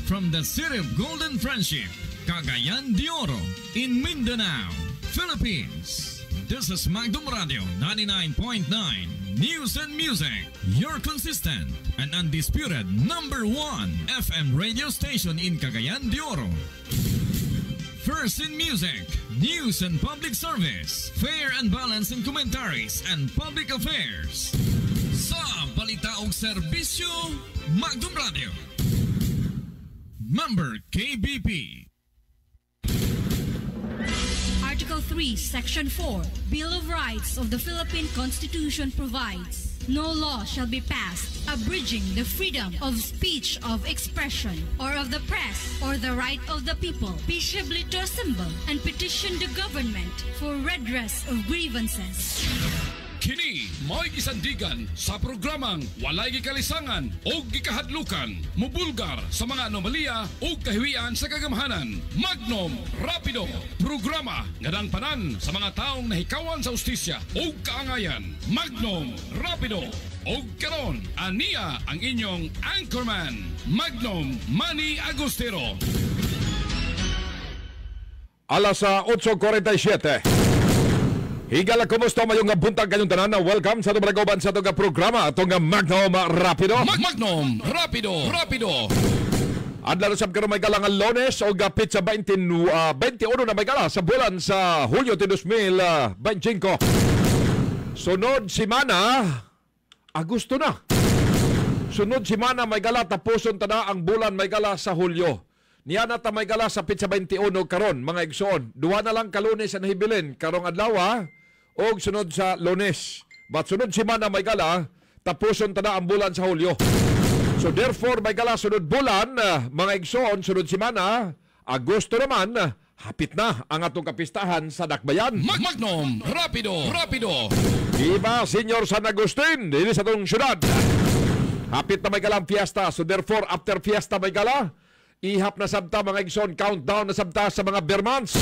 from the city of Golden Friendship, Cagayan de Oro, in Mindanao, Philippines. This is Magdum Radio 99.9 News and Music, your consistent and undisputed #1 FM radio station in Cagayan de Oro. First in music, news and public service, fair and balanced in commentaries and public affairs. Sa balita o serbisyo, Magdum Radio. Member KBP. Article 3, Section 4, Bill of Rights of the Philippine Constitution provides, no law shall be passed abridging the freedom of speech, of expression, or of the press, or the right of the people peaceably to assemble and petition the government for redress of grievances. Kini may gisandigan sa programang walay gikalisangan o gikahadlukan, mubulgar sa mga anomalya o kahiwian sa kagamahanan. Magnom Rapido, programa nga panan sa mga taong nahikawan sa ustisya o kaangayan. Magnom Rapido. O karon, aniya ang inyong anchorman, Magnom Manny Agustero. Alas 8:47. Higala, kumusta mayong nga buntag kanyong tanan? Welcome sa itong malagoban sa itong programa, itong Magnom Rapido. Magnom Rapido. Adla na sab karon may galang Lunes o gapit sa 21 na may gala sa bulan sa Hulyo 2025. Sunod simana, Agosto na. Sunod simana may gala tapuson tada ang bulan may gala sa Hulyo. Niya na ta may gala sa pitsa 21 karon mga igsoon. Duha na lang ka Lunes ang hibilin karong adlaw o sunod sa Lunes. But sunod simana may gala tapuson tada ang bulan sa Hulyo. So therefore may gala sunod bulan mga igsoon, sunod simana Agosto naman, hapit na ang atong kapistahan sa Dakbayan. Magnom Rapido. Diba, Senyor San Agustin, dili sa itong syudad. Hapit na may galang fiesta. So therefore, after fiesta may gala, ihap na sabta mga igsoon, countdown na sabta sa mga Bermans.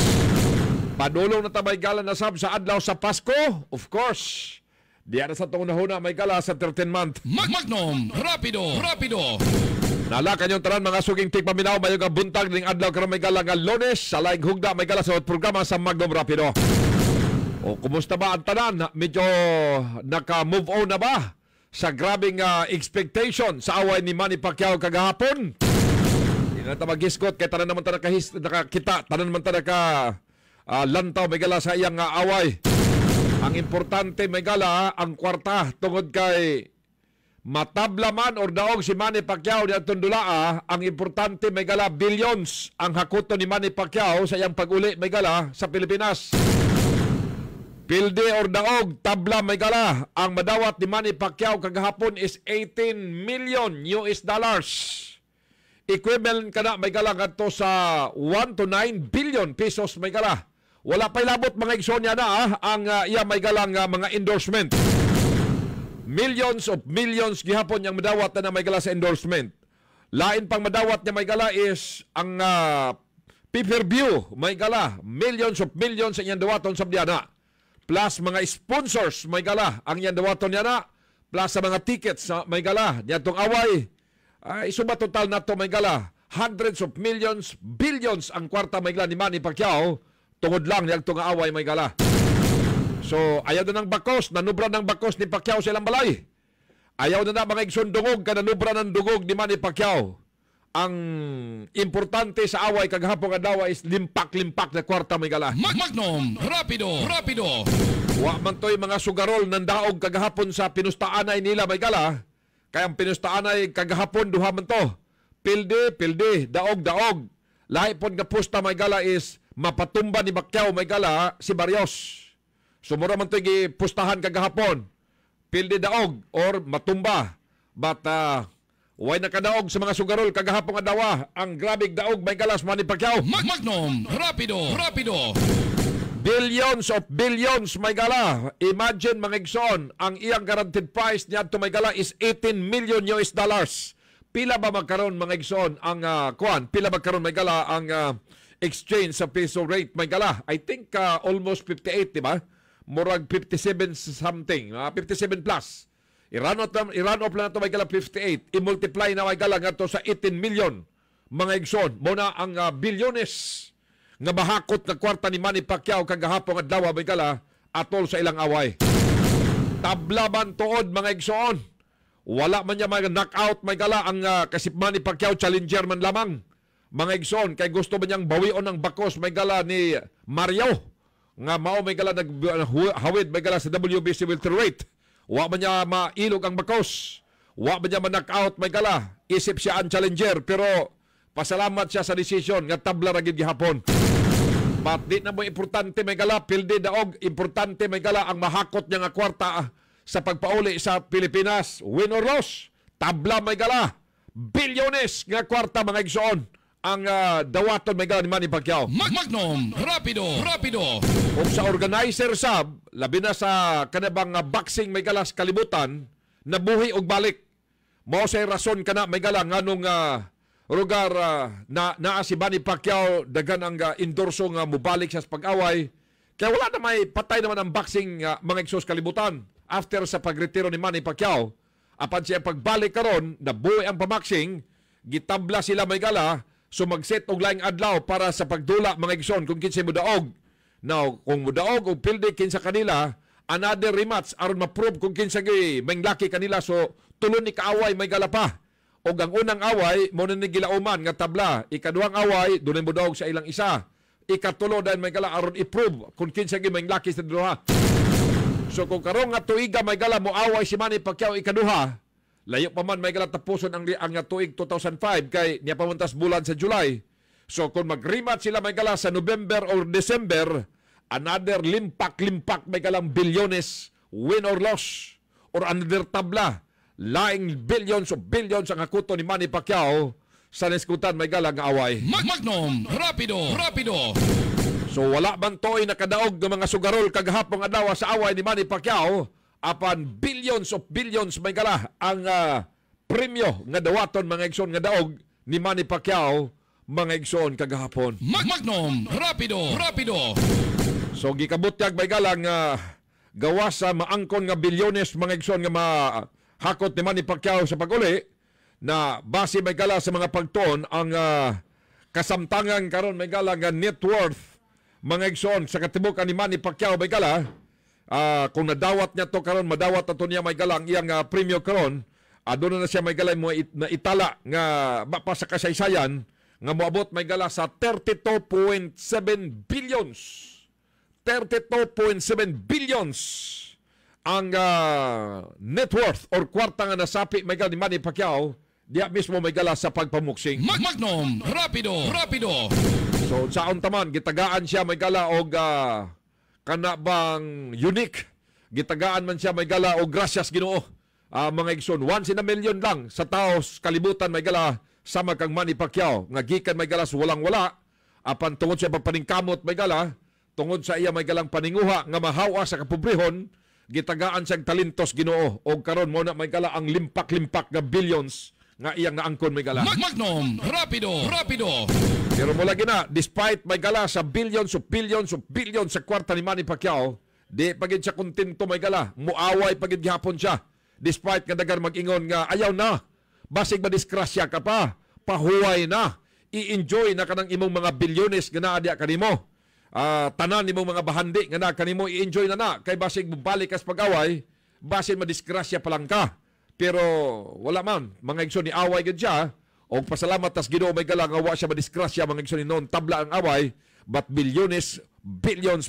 Padulong na tamay gala na sab sa adlaw sa Pasko. Of course, diyan na sa itong nahuna may gala sa 13th month. Magnom Rapido. Nala kanyong tanan mga suging tigpaminaw, mayong kabuntag ning adlaw karon may gala nga Lunes. Sa laing hugda may gala sa programa sa Magnom Rapido. O kumusta ba ang tanan? Medyo naka-move on na ba sa grabing expectation sa away ni Manny Pacquiao kagahapon? Hindi na ito mag-hisgot kaya tanan naman ito nakakita, tanan naman ito lantaw may gala sa iyang away. Ang importante may gala ang kwarta tungod kay matablaman or daog si Manny Pacquiao di atong dulaa. Ang importante may gala billions ang hakuto ni Manny Pacquiao sa iyang pag-uli may gala sa Pilipinas. Pilde or daog, tabla may gala. Ang madawat ni Manny Pacquiao kagahapon is $18 million. Equivalent ka na may gala kadto sa 1 to 9 billion pesos may gala. Wala pa'y labot mga igsoon na ang iya may galang mga endorsement. Millions of millions gihapon yung madawat na may gala sa endorsement. Lain pang madawat niya may gala is ang pay-per-view may gala. Millions of millions ang iyang dawaton sa biyana. Plus mga sponsors may gala ang yan dawaton niya na, plus sa mga tickets may gala niya itong away. Isuba total na ito may gala hundreds of millions, billions ang kwarta may gala ni Manny Pacquiao tungod lang niya itong away may gala. So ayaw na ng bakos, nanubra ng bakos ni Pacquiao sa ilang balay. Ayaw na mga igsundungog ka nanubra ng dugog ni Manny Pacquiao. Ang importante sa away kagahapon nga dawa is limpak-limpak na kwarta may gala. Magnom Rapido. Wa man to'y mga sugarol ng daog kagahapon sa pinustaanay nila may gala. Kaya ang pinustaanay kagahapon duha man to. Pilde, daog. Lahi pon nga pusta may gala is mapatumba ni Pacquiao may gala si Barrios. Sumura man to'y pustahan kagahapon. Pilde daog or matumba. But way nakadaog sa mga sugarol kagahapon nga dawa ang grabig daog may galas Manny Pacquiao. Magnom Rapido. Billions of billions may gala. Imagine mga igsoon, ang iyang guaranteed price niya to may gala is $18 million. Pila ba magkaroon mga igsoon ang pila magkaroon may gala ang exchange sa peso rate may gala? I think almost 58, di ba? Murag 57 something, 57 plus. I-run off lang ito may gala 58. I-multiply na may gala nga to sa 18 million. mga igsoon, muna ang bilyones nga bahakot nga kwarta ni Manny Pacquiao kagahapon adlaw may kala atol sa ilang away. Tabla man tuod mga igsoon. Wala man niya mga knockout may kala ang kasi Manny Pacquiao challenger man lamang. Mga igsoon kay gusto ba niyang bawion ang bakos may kala ni Mario nga mao may kala naghawid may kala sa WBC welterweight. Wa man niya mailog ang bakos. Wa man niya ma-knockout may kala. Isip siya ang challenger pero pasalamat siya sa desisyon nga tabla ra gid gihapon. But di na mo importante may gala, pildi daog, importante may gala ang mahakot niya nga kwarta sa pagpauli sa Pilipinas. Win or loss, tabla may gala. Bilyones nga kwarta mga igsoon ang dawaton may gala ni Manny Pacquiao. Magnum, rapido. O sa organizer sab, labi na sa kanabang boxing may gala sa kalibutan, nabuhi og balik. Mao say rason kana may gala nganong lugar naa si Manny Pacquiao dagan ang endorso nga mubalik siya sa pag-away. Kaya wala na may patay naman ang boxing mga igsoon kalibutan. After sa pagretiro ni Manny Pacquiao, apan siya pagbalik karon nabuhi ang pamaxing, gitabla sila may gala, so magset og laing adlaw para sa pagdula mga igsoon kung kinsa mudaog. Now, kung mudaog og pildi kinsa kanila, another rematch aron ma-prove kung kinsa gi manglaki kanila, so tulon ni kaaway may gala pa. O ang unang away, mo na nagilauman nga tabla. Ikaduhang away, doon ay mudaog sa ilang isa. Ikatulo dahil may gala aron i-prove kung kinsa gi may laki sa duha. So kung karong nga tuiga may gala mo away si Manny Pacquiao ikaduha, layo pa man may gala tapuson ang tuig 2005 kay niya pamuntas bulan sa July. So kung mag-rematch sila may gala sa November or December, another limpak may galang bilyones, win or loss, or another tabla. Laing billions ang hakuto ni Manny Pacquiao sa neskutan may galang away. Magnum, rapido. So wala man to'y nakadaog ng mga sugarol kagahapong adlaw sa away ni Manny Pacquiao, apan billions may gala ang premyo nga dawaton mga igsoon nga daog ni Manny Pacquiao mga igsoon kagahapon. Magnum, rapido. So gikabutyag may galang gawas sa maangkon nga bilyones mga igsoon nga hakot ni Manny Pacquiao sa pag-uli na base may gala sa mga pagtuon ang kasamtangan karon may gala nga net worth mga igsoon sa katibukan ni Manny Pacquiao may gala kung nadawat niya to karon madawat ato niya may gala ang iyang premyo karon doon na siya may gala mo na itala nga mapa sa kasaysayan nga moabot may gala sa 32.7 billions 32.7 billions ang net worth or kwarta nga nasapi may gala ni Manny Pacquiao diya mismo may gala sa pagpamuksing. Magnum, rapido. So saon taman gitagaan siya may gala og kana bang unique, gitagaan man siya may gala og gracias Ginoo. Mga igsoon, once in a million lang sa taos kalibutan may gala sama kang Manny Pacquiao nga gikan may gala sa walang-wala apan tungod sa pagpaningkamot may gala, tungod sa iya may galang paninguha nga mahawa sa kapobrehon, gitagaan siyang talentos Ginoo og karon mo na may gala ang limpak nga billions nga iyang naangkon may gala. Magnum, rapido. Pero mo lagi na, despite may gala sa billions sa kwarta ni Manny Pacquiao, di pagid siya kontento may gala, muaway pagid gihapon siya. Despite nga dagan mag-ingon nga ayaw na, basig madiskrasya ka pa, pahuway na, i-enjoy na kanang imong mga bilyones nga naa diya kanimo. Tanan nimong mga bahandi nga na kanimo i-enjoy na kay basig mobalik kas pag-away, basig madiskrasya pa lang ka. Pero wala man, mga igsoon ni away gid siya. O pasalamat tas Ginoo may gala nga wa siya madiskrasya mga igsoon ni noon tabla ang away, but billions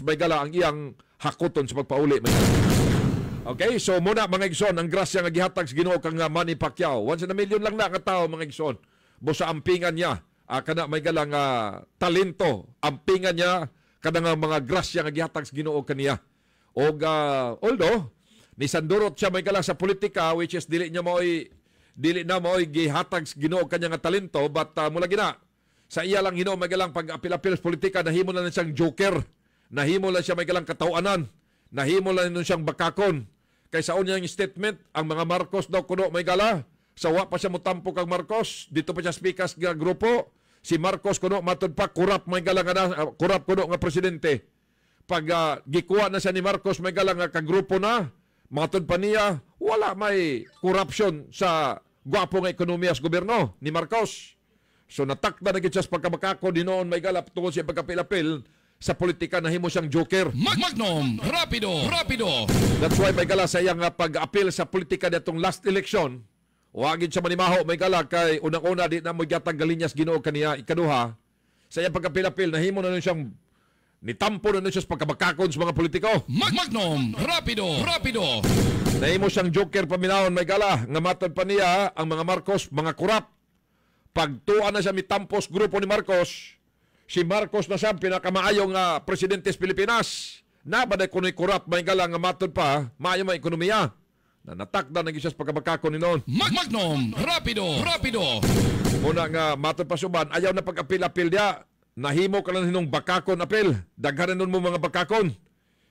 may gala ang iyang hakuton sa pagpauli may gala. Okay, so muna mga igsoon ang grasya nga gihatag sa Ginoo kang Manny Pacquiao. Once in a million lang na nga tawo mga igsoon. Busa ampingan niya, kana may gala nga talento, ampingan niya kada mga grasya nga gihatag sa Ginoo kaniya. Og although ni sandurot siya may gala sa politika, which is dili na mo'y gihatag sa Ginoo kanya nga talento, but mula gina sa iya lang Ginoo may galang pag-apil-apil sa politika, nahimo na siyang joker, nahimo lang siya may galang katawanan, nahimo lang siyang bakakon. Kaysa unyang statement, ang mga Marcos daw kuno may gala, sa wa pa siya mutampo kang Marcos, dito pa siya speakas nga grupo, si Marcos kuno matud pa kurap may gala nga kurap kuno nga presidente. Pag gikuha na siya ni Marcos may gala nga kagrupo na, matod pa niya, wala may corruption sa gwapo nga ekonomiya sa gobyerno ni Marcos. So natakda na gid siya sa pagkabakako dinoon may gala tungod sa pagkapilapil sa politika na himo siyang joker. Magnum Rapido. That's why may gala sa iyang pag-apil sa politika datong last election. Wagin siya manimaho may gala kay unang-una di na mo gyatag galinyas Ginoo kaniya ikaduha. Sa iyang pagkapilapil nahimo na nun siyang nitampo na nun siya sa pagkabakakon sa mga politiko. Magnum Rapido. Nahimo siyang joker paminahon may gala nga matod pa niya ang mga Marcos mga kurap. Pagtuan na siya mitampos grupo ni Marcos, si Marcos na siya pinakamaayong presidente sa Pilipinas. Nabaday kuno'y kurap may gala nga matod pa maayo mga ekonomiya. Na natakda na siya sa pagkabakakon ni noon. Magnum Rapido. Muna nga matod pa suban ayaw na pag-apil-apil dia. Nahimo ka lang hinong bakakon apil. Daghanan nun mo mga bakakon.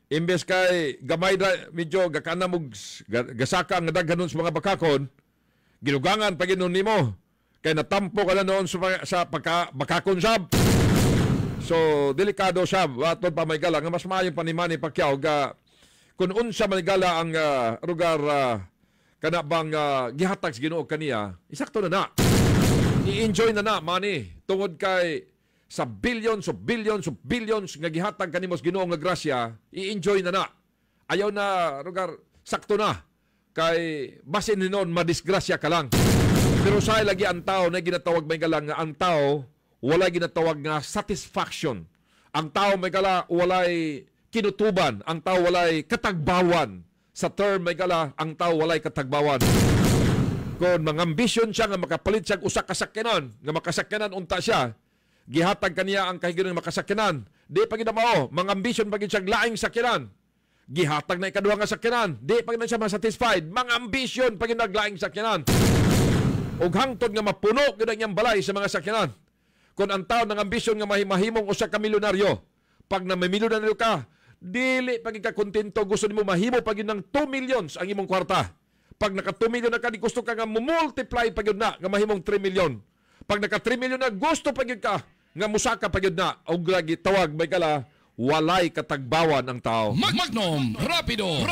Imbes kay gamay na medyo gakana mo gasaka ang daghanon sa mga bakakon. Gilugangan pag inon nimo. Kay natampo ka na noon sa bakakon sab. So delikado sab. Atod pa may gala nga mas maayong panimani Pacquiao ga kung unsa may gala ang lugar kana bang gihatag sa Ginoo kaniya. Isakto na. I-enjoy na money tungod kay sa billions nga gihatag kanimo sa Ginoo nga grasya, i-enjoy na. Ayaw na lugar sakto na kay basin hinon madisgrasya ka lang. Pero sa lagi ang tao na ginatawag may galang nga ang tao wala ginatawag nga satisfaction. Ang tao may gala walay kinutuban, ang tao walay katagbawan. Sa term may gala ang tao walay katagbawan. Kung mga ambisyon siya nga makapalit siya usa ka sakyanan, nga makasakyanan unta siya, gihatag kaniya ang kahigayon ng makasakyanan. Di pa ginamao, mga ambisyon pagin siyang laing sakyanan. Gihatag na ikaduha nga sakyanan. Di pa na siya masatisfied. Mga ambisyon pagin naglaing sakyanan. Ug hangtod nga mapuno gid ang balay sa mga sakyanan. Kung ang tao ng ambisyon nga mahimong usa ka milyonaryo, pag na may milyonaryo ka, dili pagin ka kontento, gusto nimo mahimo pagin ng 2 millions ang imong kwarta. Pag naka 2 million na ka, di gusto ka nga multiply pagin na nga mahimong 3 million. Pag naka 3 million na, gusto pagin ka nga musaka pagin na o lagi tawag may kala walay katagbawan ang tao. Magnum Rapido.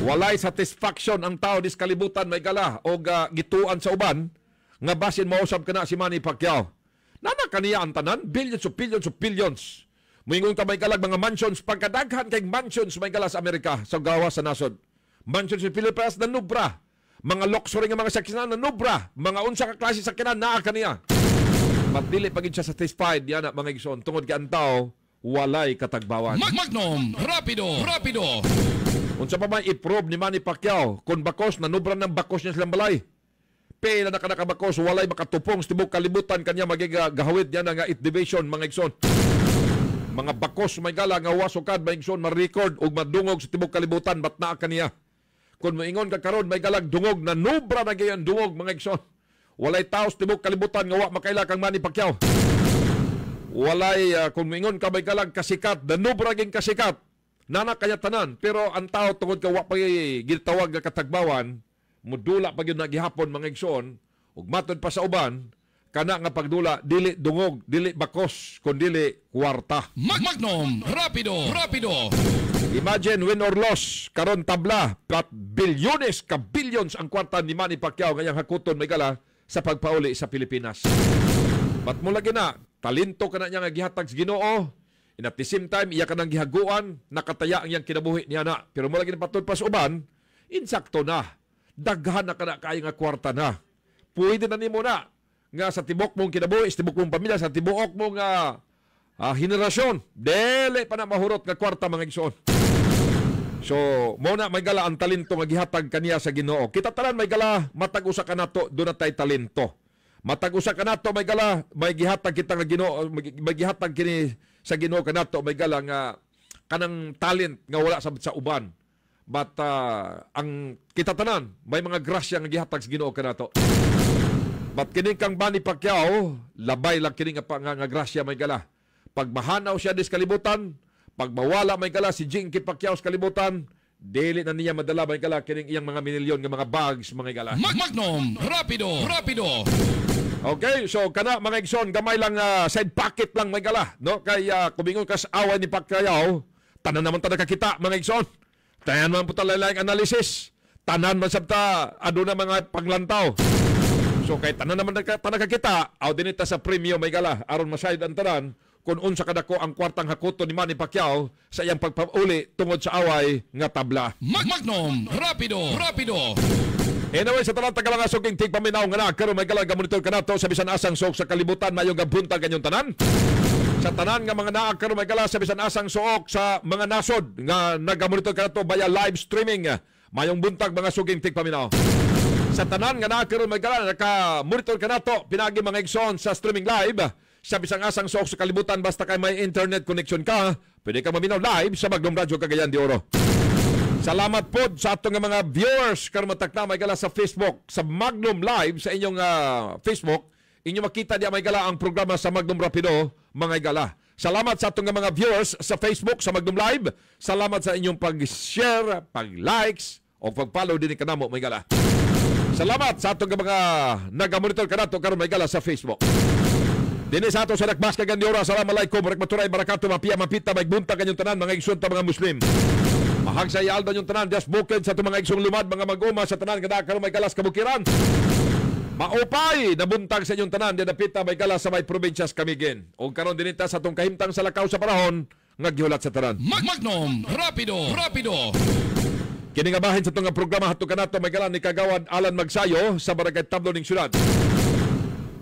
Walay satisfaction ang tao dis kalibutan may kala o gituan sa uban nga basin mausab ka na si Manny Pacquiao. Nana kaniya ang tanan billions of billions. Moingon ka may kalag mga mansions pagkadaghan kay mansions may kala sa Amerika sa gawas sa nasod. Mansions sa Pilipinas na nubra. Mga luxury nga mga sakyanan na nubra. Mga unsa ka klase sakyanan naa kaniya. Matdili pagin siya satisfied yan mga igsoon tungod kay ang tao walay katagbawan. Magnum Rapido. Unsa pa may i-prove ni Manny Pacquiao kung bakos nanubra ng bakos niya silang balay. Pila na kanakabakos walay makatupong sa tibok kalibutan kanya magigahawid yan nga 8 division mga igsoon. Mga bakos may gala nga wasokad mga igsoon ma-record ug madungog sa tibok kalibutan bat naa kaniya. Kung maingon ka karon may galag dungog na nubra na gayon dungog mga igsoon. Walay taos tibok kalibutan nga wa makaila kang Manny Pacquiao. Walay kung maingon ka may galag kasikat, na nubra ging kasikat. Nana kaya tanan, pero ang tao tungod ka wa pa gitawag nga katagbawan, mudula pa gyud nagihapon mga igsoon, ug matod pa sa uban, kana nga pagdula dili dungog, dili bakos, kun dili kwarta. Magnum Rapido. Imagine win or loss, karon tabla, bilyones ka billions ang kwarta ni Manny Pacquiao ngayang hakuton may gala sa pagpauli sa Pilipinas. But mula gina, talento ka na niya nga gihatag sa Ginoo. And at the same time, iya ka nang gihaguan, nakataya ang iyang kinabuhi niya na. Pero mula gina patod pa sa uban, insakto na. Daghan na ka na kaya nga kwarta na. Pwede na nimo na nga sa tibok mong kinabuhi, sa tibok mong pamilya, sa tibok mong henerasyon. Dele pa na mahurot nga kwarta mga igsoon. So, muna may gala ang talento nga gihatag kaniya sa Ginoo. Kita tanan may gala matag usa ka nato do na tay talento. Matag usa ka nato may gala may gihatag kita nga Ginoo, may gihatag kini sa Ginoo kanato may gala nga kanang talent nga wala sa uban. But ang kita tanan may mga grasya nga gihatag sa Ginoo kanato. But kining kang Manny Pacquiao, labay lang kini nga grasya may gala. Pag mahanaw siya dis kalibutan, pag mawala may gala si Jinky Pacquiao sa kalibutan, dili na niya madala may gala kining iyang mga milyon nga mga bags mga gala. Magnum Rapido. Okay, so kana mga igsoon gamay lang side pocket lang may gala, no? Kay kumingon ka sa away ni Pacquiao, tanan naman ta nakakita mga igsoon. Tanan man po talaga analysis. Tanan man sabta aduna mga paglantaw. So kay tanan naman tanagakita, aw dinita sa premyo may gala aron masayod ang tanan kung unsa kadako ang kwartang hakuton ni Manny Pacquiao sa iyang pagpauli tungod sa away nga tabla. Magnum Rapido. Anyway, sa tanan taga mga suging tigpaminaw nga na karon may gala monitor kanato sa bisan asang suok sa kalibutan mayong gabuntag kanyong tanan. Sa tanan nga mga naag karon may gala sa bisan asang suok sa mga nasod nga nagamonitor kanato via live streaming mayong buntag mga suging tigpaminaw. Sa tanan nga naag karon may gala naka-monitor kanato pinagi mga igsoon sa streaming live sa bisang asang suok sa kalibutan basta kay may internet connection ka, pwede ka maminaw live sa Magnum Radio Cagayan de Oro. Salamat po sa atong mga viewers karon matakna may gala sa Facebook sa Magnum Live sa inyong Facebook. Inyo makita diya may gala ang programa sa Magnum Rapido mga gala. Salamat sa atong mga viewers sa Facebook sa Magnum Live. Salamat sa inyong pag-share, pag-likes o pag-follow din kanamo may gala. Salamat sa atong mga naga-monitor kanato karon may gala sa Facebook. Dini sa ato sa Nakbas Cagayan de Oro. Assalamualaikum warahmatullahi wabarakatuh. Mapita magbunta kanyong tanan mga igsoon ta mga Muslim. Mahag sa iyalda yung tanan, just bukid sa itong mga igsong lumad, mga mag-uma sa tanan, kada karon may galas kabukiran. Maupay, nabuntag sa inyong tanan, dinapita may galas sa may probinsyas Kamigin. O karon dinita sa itong kahimtang sa lakaw sa panahon, ngaghiulat sa tanan. Magnum Rapido. Kini nga bahin sa itong programa hato kanato may galan ni Kagawad Alan Magsayo sa Barangay Tablo ning syudad.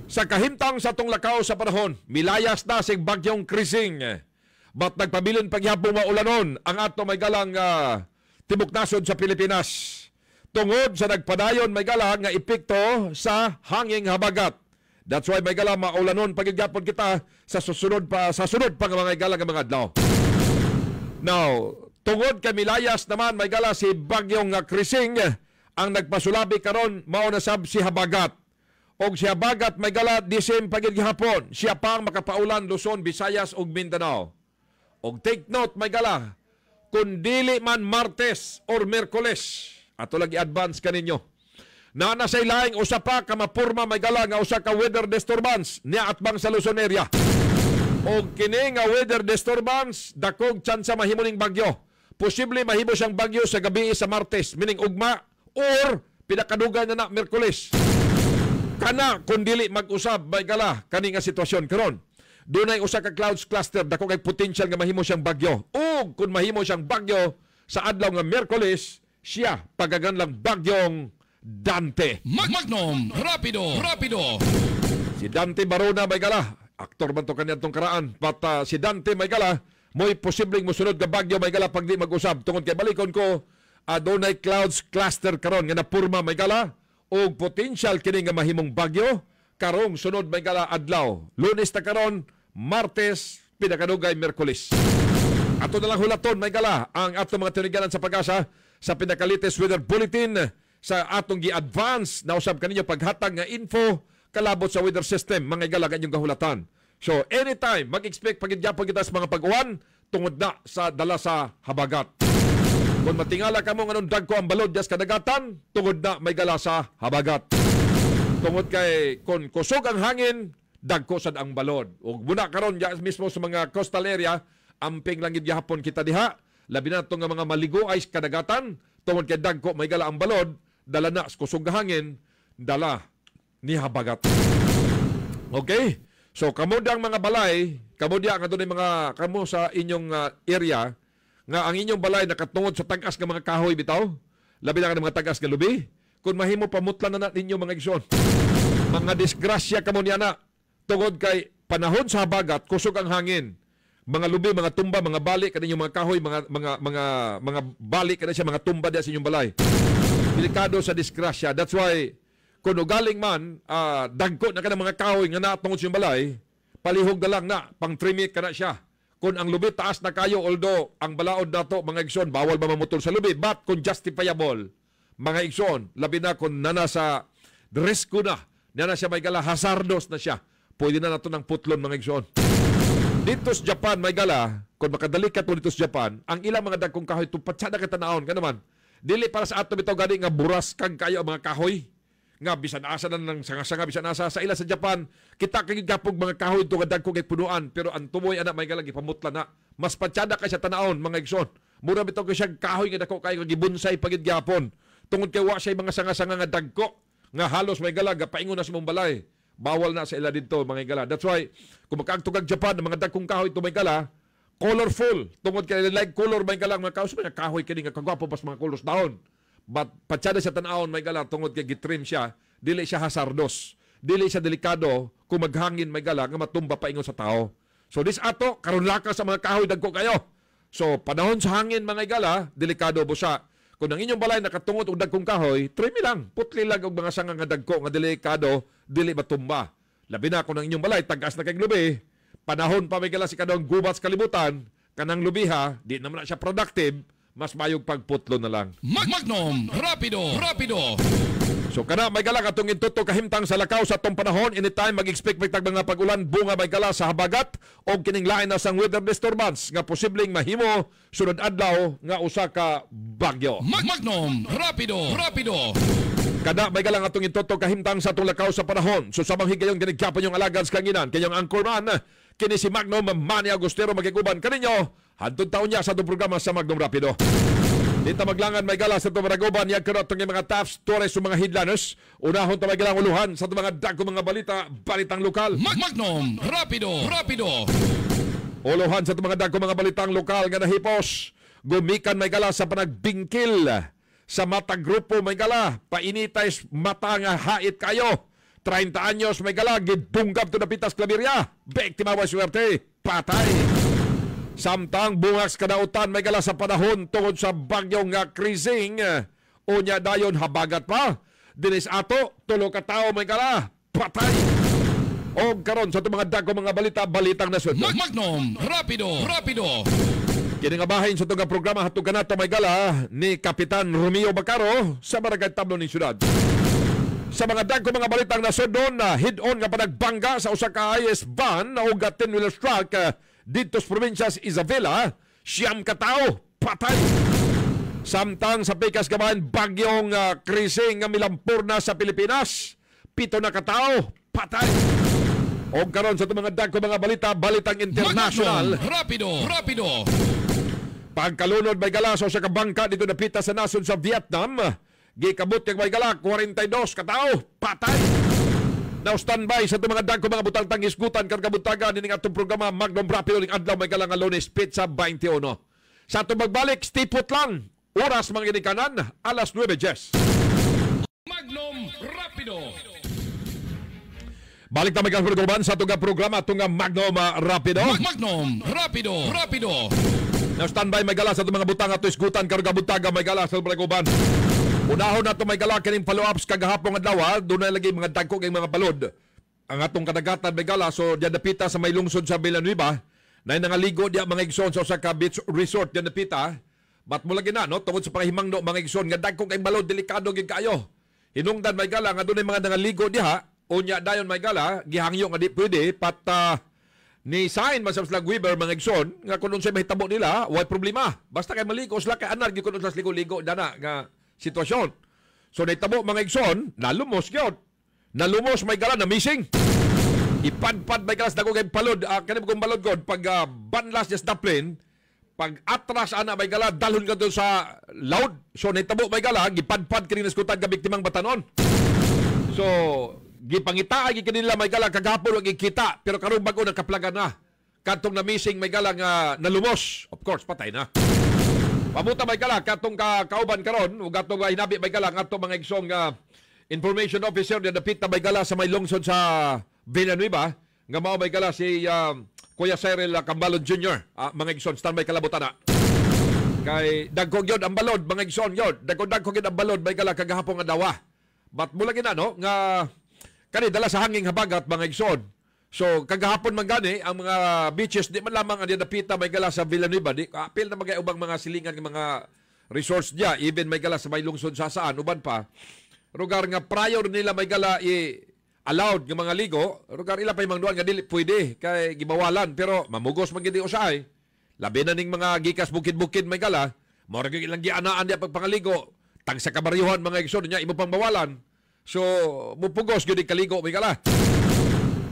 Sa kahimtang sa itong lakaw sa panahon, milayas na sing bagyong Krising. Ba't nagpabilin paghihapong maulanon ang ato may galang tibok nasod sa Pilipinas. Tungod sa nagpadayon may galang nga epekto sa hanging habagat. That's why may galang maulanon paghihapon kita sa sunod pa nga mga galang mga adlaw. Now, tungod kay milayas naman may gala si bagyong Krising ang nagpasulabi karon mao na sab si habagat. Og si habagat may gala disim paghihapon. Siya pang makapaulan Luzon, Visayas ug Mindanao. Og take note may gala, kung dili man Martes or Merkoles, ato lagi advance kaninyo. Na nasay laing usa pa ka mapurma may gala nga usa ka weather disturbance niya atbang sa Luzon area. Og kini nga weather disturbance dakog tsansa mahimo ning bagyo. Posible mahimo siyang bagyo sa gabi sa Martes, meaning ugma or pinakadugan na Merkoles. Kana kung dili mag-usab may gala kani nga sitwasyon karon. Dunay usa ka clouds cluster dako kay potential nga mahimo siyang bagyo. Ug kun mahimo siyang bagyo sa adlaw nga Miyerkules, siya pagaganlang bagyong Dante. Magnum Rapido. Si Dante Barona may gala, aktor man to kaniadtong karaan, but si Dante may gala mo'y posibleng mosunod nga bagyo may gala pag di mag-usab tungod kay balikon ko dunay clouds cluster karon nga napurma may gala ug potential kini nga mahimong bagyo karong sunod may gala adlaw. Lunes ta karon, Martes, pinakadugay Miyerkules. Ato na lang hulaton may gala ang atong mga tiniganan sa pag-asa sa pinakalites weather bulletin sa atong gi-advance na usab kaninyo paghatag nga info kalabot sa weather system mga gala kanyong kahulatan. So anytime mag-expect pagidyapon kita sa mga pag-uwan tungod na sa dala sa habagat. Kung matingala ka mo nga nung dagko ang balod dias kadagatan tungod na may gala sa habagat. Tungod kay kung kusog ang hangin, dagko sad ang balod. Ug muna karon diya mismo sa mga coastal area, amping lang gid gihapon kita diha. Labi na nga mga maligo ay kadagatan, tungod kay dagko may gala ang balod, dala na kusog nga hangin, dala ni habagat. Okay? So kamo dang mga balay, kamo diya nga dunay mga kamo sa inyong area nga ang inyong balay nakatungod sa tagas nga mga kahoy bitaw. Labi na nga mga tagas nga lubi. Kung mahimo pamutlan na ninyo mga igsoon. Mga disgrasya kamo niya na tungod kay panahon sa habagat, kusog ang hangin. Mga lubi, mga tumba, mga bali kaninyo mga kahoy, mga bali kaninyo siya mga tumba diya sa inyong balay. Delikado sa disgrasya. That's why kung ugaling man dagko na ka ng mga kahoy nga natungod sa inyong balay, palihog na lang na pang trimit ka na siya. Kung ang lubi taas na kayo, although ang balaod nato mga igsoon, bawal ba mamutol sa lubi, but kung justifiable mga igsoon, labi na kung nana sa risko na, nana siya may gala, hazardos na siya. Pwede na nato ng putlon mga igsoon. Dito sa Japan, may gala, kung makadali ka to dito sa Japan, ang ilang mga dagkong kahoy, tumpatsada ka tanaon ka naman. Dili para sa ato bitaw gani nga buras kang kayo ang mga kahoy. Nga bisan asa na ng sanga-sanga, bisan asa sa ila sa Japan, kita kagig kapog mga kahoy ito nga dagkong kay punuan, pero ang tumoy anak may gala, gipamutla na. Mas patsada ka siya tanaon mga igsoon. Mura bitaw ka siya kahoy nga dako kayo gibunsay pagid gyapon. Tungod kay wa siya mga sanga-sanga nga dagko nga halos may gala gapaingon na sa mong balay. Bawal na sa ila dito mga gala. That's why kung makagtugag Japan ng mga dagkong kahoy to may gala, colorful. Tungod kay like color may gala mga kahoy, mga kahoy kini nga kagwapo pas mga colors dahon. But patsada sa tan-awon may gala tungod kay gitrim siya, dili siya hazardos. Dili siya delikado kung maghangin may gala nga matumba paingon sa tao. So this ato karon laka sa mga kahoy dagko kayo. So panahon sa hangin mga gala, delikado busa. Kung ang inyong balay nakatungod og dagkong kahoy, trimi lang, putli lang og mga sanga nga dagko nga delikado, dili matumba. Labi na kung ang inyong balay tagas na kay lubi, panahon pa may gala si kadong gubat sa kalibutan, kanang lubiha, di naman na siya productive, mas mayog pagputlo na lang. Magnum Rapido. So kana may gala katong intuto kahimtang sa lakaw sa atong panahon, anytime mag-expect may tag mga pag-ulan bunga may gala sa habagat o kining lain na sang weather disturbance nga posibleng mahimo sunod adlaw nga usa ka bagyo. Magnum Rapido. Kada may gala atong intuto kahimtang sa atong lakaw sa panahon. So samang higayon ganigyapan yung alagad sa kanginan kanyang anchorman kini si Magnum Manny Agustero magiguban kaninyo hantod taon niya sa atong programa sa Magnum Rapido. Dito maglangan may gala sa itong maragoban, yan karot ng mga taps, tores o mga headliners. Unahon ito may galang uluhan sa itong mga dagko mga balitang lokal. Magnum Rapido. Uluhan sa itong mga dagko mga balitang lokal nga nahipos. Gumikan may gala sa panagbingkil sa matag grupo may gala. Painitay mata nga hait kayo. 30 anyos may gala, gidunggab to na pitas klavirya. Biktima wa swerte, patay. Samtang bungaks kadautan may gala sa panahon tungod sa bagyong nga krising. Unya dayon habagat pa. Dinis ato, tulo ka tao may gala, patay. O karon sa itong mga dagko mga balitang nasod. Magnum Rapido. Kini nga bahin sa itong programa hatong kanato may gala ni Kapitan Romeo Bacaro sa Barangay Tablo ni Syudad. Sa mga dagko mga balitang nasod doon, hid-on nga panagbangga sa usa ka IS van o 10-wheeler truck dito sa provinsyas Isabela, siyam katao, patay. Samtang sa Pikas Gabahan, bagyong krising nga milampur na sa Pilipinas, 7 na katao, patay. O karon sa mga dagko mga balitang international. Rapido. Pagkalunod may gala sa kabangka dito na pita sa nasod sa Vietnam, gikabot yung may gala, 42 katao, patay. Now standby sa itong mga dagko mga butang tangisgutan kargabutagan nining atong programa Magnum Rapido ning adlaw may galang Lunes Pizza 21. Sa atong magbalik stipot lang oras mga ginikanan alas 9:10. Magnum Rapido. Balik na may kalpulutuban sa itong programa itong Magnum Rapido. Magnum Rapido. Now standby may gala sa itong mga butang ato isgutan kargabutagan may gala sa Baliguban. Unahon na ito may gala kining follow-ups kagahapong adlaw, doon na lagi mga dagko kay mga balod. Ang atong kadagatan may gala, so diyan napita sa may lungsod sa Villanueva, na nangaligo diya mga igsoon sa Osaka Beach Resort diyan napita. But mo lagi na, no? Tungod sa pangahimang no, mga igsoon, nga dagko kay balod, delikado gid kayo. Hinungdan may gala, nga doon mga nangaligo diha, unya dayon may gala, gihangyo nga di pwede, ni sign masam sila Weber mga igsoon, nga kung siya mahitabo nila, why problema. Basta kay maligo sila kay anar, kung sila ligo-ligo, dana, nga sitwasyon. So naitabo mga igsoon, nalumos gyud. Nalumos may gala na missing. Ipadpad may galas dako kay palod, kanib kong balod god pag banlas just daplin, pag atras ana may gala dalhon ka doon sa loud. So naitabo may gala gipadpad kini naskutan ka biktimang batanon. So gipangita gi kanila may gala kagapon wag ikita pero karon bag-o nakaplagan na. Kadtong na missing may gala nga nalumos, of course patay na. Pamuta may gala katong kauban karon ug atong hinabi may gala ngadto mga igsong information officer na dapit na may gala sa may lungsod sa Villanueva nga mao may gala si Kuya Cyril Cambalon Jr. Mga igsoon stand by kalabutan na. Kay dagkog yun ang balod mga igsoon yun. Dagkog yun ang balod may gala kagahapon nga dawa. But mula gina no nga kani dala sa hanging habagat mga igsoon. So kagahapon man gani ang mga beaches di man lamang ang dapita may gala sa Villanueva di apil na magay ubang mga silingan ng mga resorts dia even may gala sa may lungsod sa saan uban pa lugar nga prior nila may gala allowed ng mga ligo lugar ila pa mangduan nga dili pwede kay gibawalan pero mamugos man gid usay labi na ning mga gikas bukid-bukid may gala mao ra gyud ilang gianaan dia pagpangaligo tag sa kabaryuhan mga igsoon nya imo pang bawalan so mupugos gyud kaligo may gala.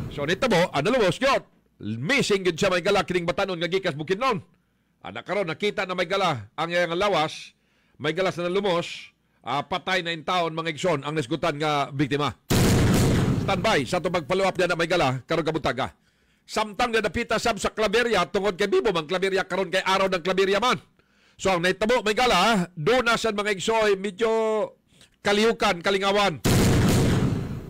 So nito mo, lumos yun. Missing yun siya may gala kining batanon nga gikas Bukidnon. Karon nakita na may gala ang lawas, may galas na lumos, patay na in taon mga igsoon ang nasgutan nga biktima. Standby sa itong pag-follow up na may gala karon kabutaga. Samtang na napita sab sa Claveria tungod kay bibo man Claveria karon kay araw ng Claveria man. So ang naitabo may gala doon na sa mga igsoon medyo kaliyukan, kalingawan.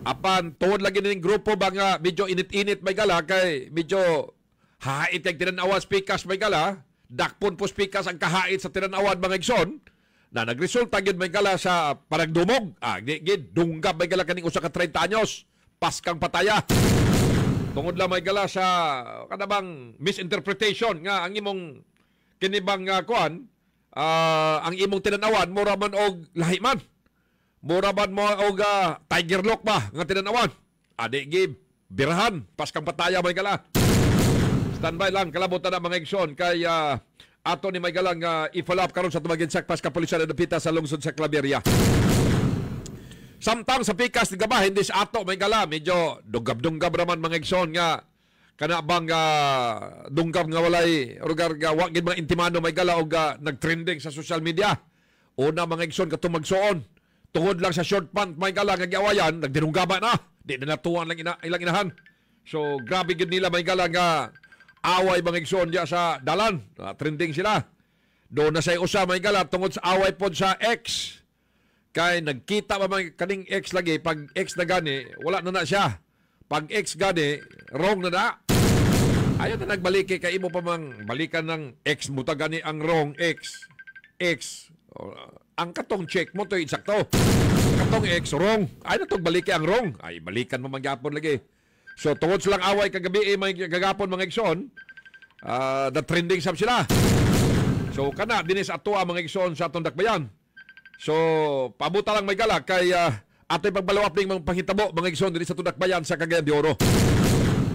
Apan tuod lagi ning grupo ba nga medyo init-init may gala kay medyo hait kag tinanawan speakers may gala, dakpon po speakers ang kahait sa tinanawan mga igsoon. Na nagresulta gid may gala sa parang dumog. Gid dunggab may gala kaning usa ka 30 anyos. Paskang pataya. Tungod lang may gala sa kanabang misinterpretation nga ang imong kinibang kuan ang imong tinanawan mura man og lahi man. Mura man mo og tiger lock ba nga tinanawan. Adi gid birahan paskang pataya may gala. Standby lang kalabot na mga igsoon kay ato ni may galang i-follow up karon sa tumaginsak pas kapulisan na napita sa lungsod sa Claveria. Samtang sa pikas ni Gaba, hindi sa ato may gala, medyo dunggab-dunggab raman mga igsoon nga kana bang dunggab nga walay rugar nga wagin mga intimano may gala og nagtrending sa social media. Una mga igsoon katong magsuon tungod lang sa short pant may gala nga giawayan, nagdinunggaba na. Di na natuan lang ilang inahan. So grabe gid nila may gala nga away mga igsoon diya sa dalan. Trending sila. Doon na sa usa may gala tungod sa away pod sa ex. Kay nagkita pa mga kaning ex lagi. Pag ex na gani, wala na siya. Pag ex gani, wrong na na. Ayaw na nagbaliki kay imo pa mang balikan ng ex mo ta gani ang wrong ex. Ex. Ang katong check mo to insakto. Katong ex wrong. Ayaw na tong baliki ang wrong. Ay balikan mo mangyapon lagi. So, tungod silang away kagabi, may gagapon mga igsoon, the trending sab sila. So, kana, dinis atua mga igsoon sa atong dakbayan. So, pabuta lang may gala kay ato'y pagbalawap ng mga panghitabo mga igsoon dinis sa atong dakbayan sa Cagayan de Oro.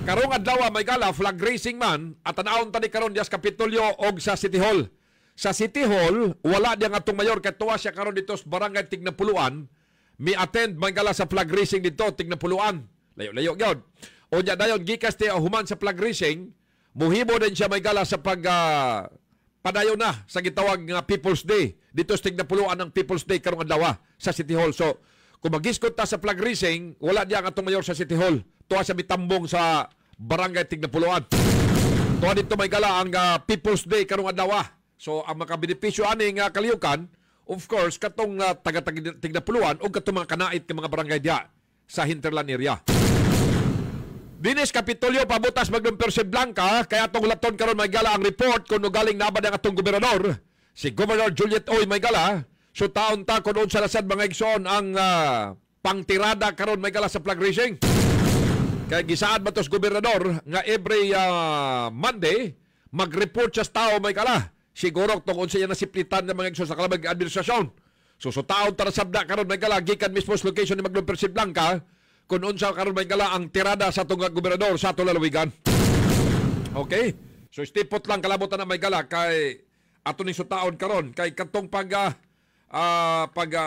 Karong adlaw may gala, flag racing man, at anaon tani karon dias Kapitolyo og sa City Hall. Sa City Hall, wala diya nga atong mayor, kay tuwa siya karon dito sa Barangay Tignapuluan, mi attend may gala sa flag racing dito, Tignapuluan. Layo-layo gyud. O niya dayon gikas ti human sa flag racing, muhibo din siya may gala sa padayon na sa gitawag nga People's Day. Dito sa Tignapuluan ang People's Day karong adlaw sa City Hall. So kung magiskot ta sa flag racing, wala diya nga atong mayor sa City Hall. Tuwa sa mitambong sa Barangay Tignapuluan. Tuwa dito may gala ang People's Day karong adlaw. So ang makabenepisyo ani nga kaliyukan, of course katong taga Tignapuluan o katong mga kanait nga mga barangay diya sa hinterland area. Dinis Kapitolyo pabutas Magdum Perse Blanca kaya atong laton karon may gala ang report kung galing na ba ang atong gobernador si Governor Juliet Oy may gala. So taon ta kun unsa nasad mga igsoon ang pangtirada karon may gala sa flag racing. Kaya gisaad ba tos gobernador nga every Monday mag-report siya sa tao may gala. Siguro tungod siya nasiplitan ng mga igsoon sa kalabag administrasyon. So taon ta sabda karon may gala gikan mismo sa location ni Magdum Perse Blanca kung unsa karon may gala ang tirada sa atong gobernador sa atong lalawigan. Okay? So stipot lang kalabotan na may gala kay ato ni sutaon karon kay katong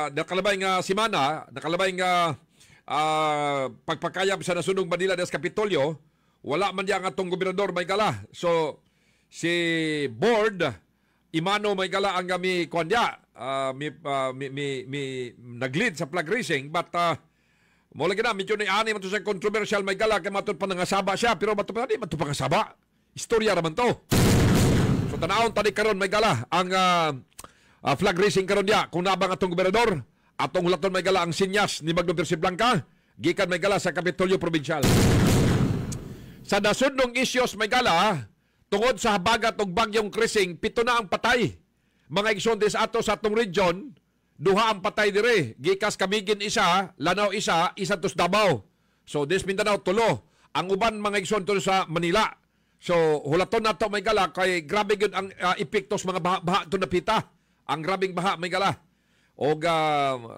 nakalabay nga simana, nakalabay nga pagpakayab sa nasunog Manila des Kapitolyo, wala man diya ang atong gobernador may gala. So si board imano may gala ang mi kuandya nag-lead sa flag racing but mo lagi na, medyo na ani man to sa controversial may gala kay matod pa nangasaba siya pero matod pa di matod pa ngasaba. Istorya raman to. So tanawon tani karon may gala ang flag racing karon dia kung nabang atong gobernador atong hulaton may gala ang sinyas ni Magdum Perse Blanca gikan may gala sa Kapitolyo Provincial. Sa nasudnong issues may gala tungod sa habagat og bagyong Krising 7 na ang patay. Mga igsoon sa ato sa atong region, duha ang patay dire. Gikas Camiguin isa, Lanao isa, isa tos Davao. So this Mindanao 3. Ang uban mga igsoon to sa Manila. So hulaton nato may gala kay grabe gyud ang epektos mga baha to napita. Ang grabing baha may gala. Og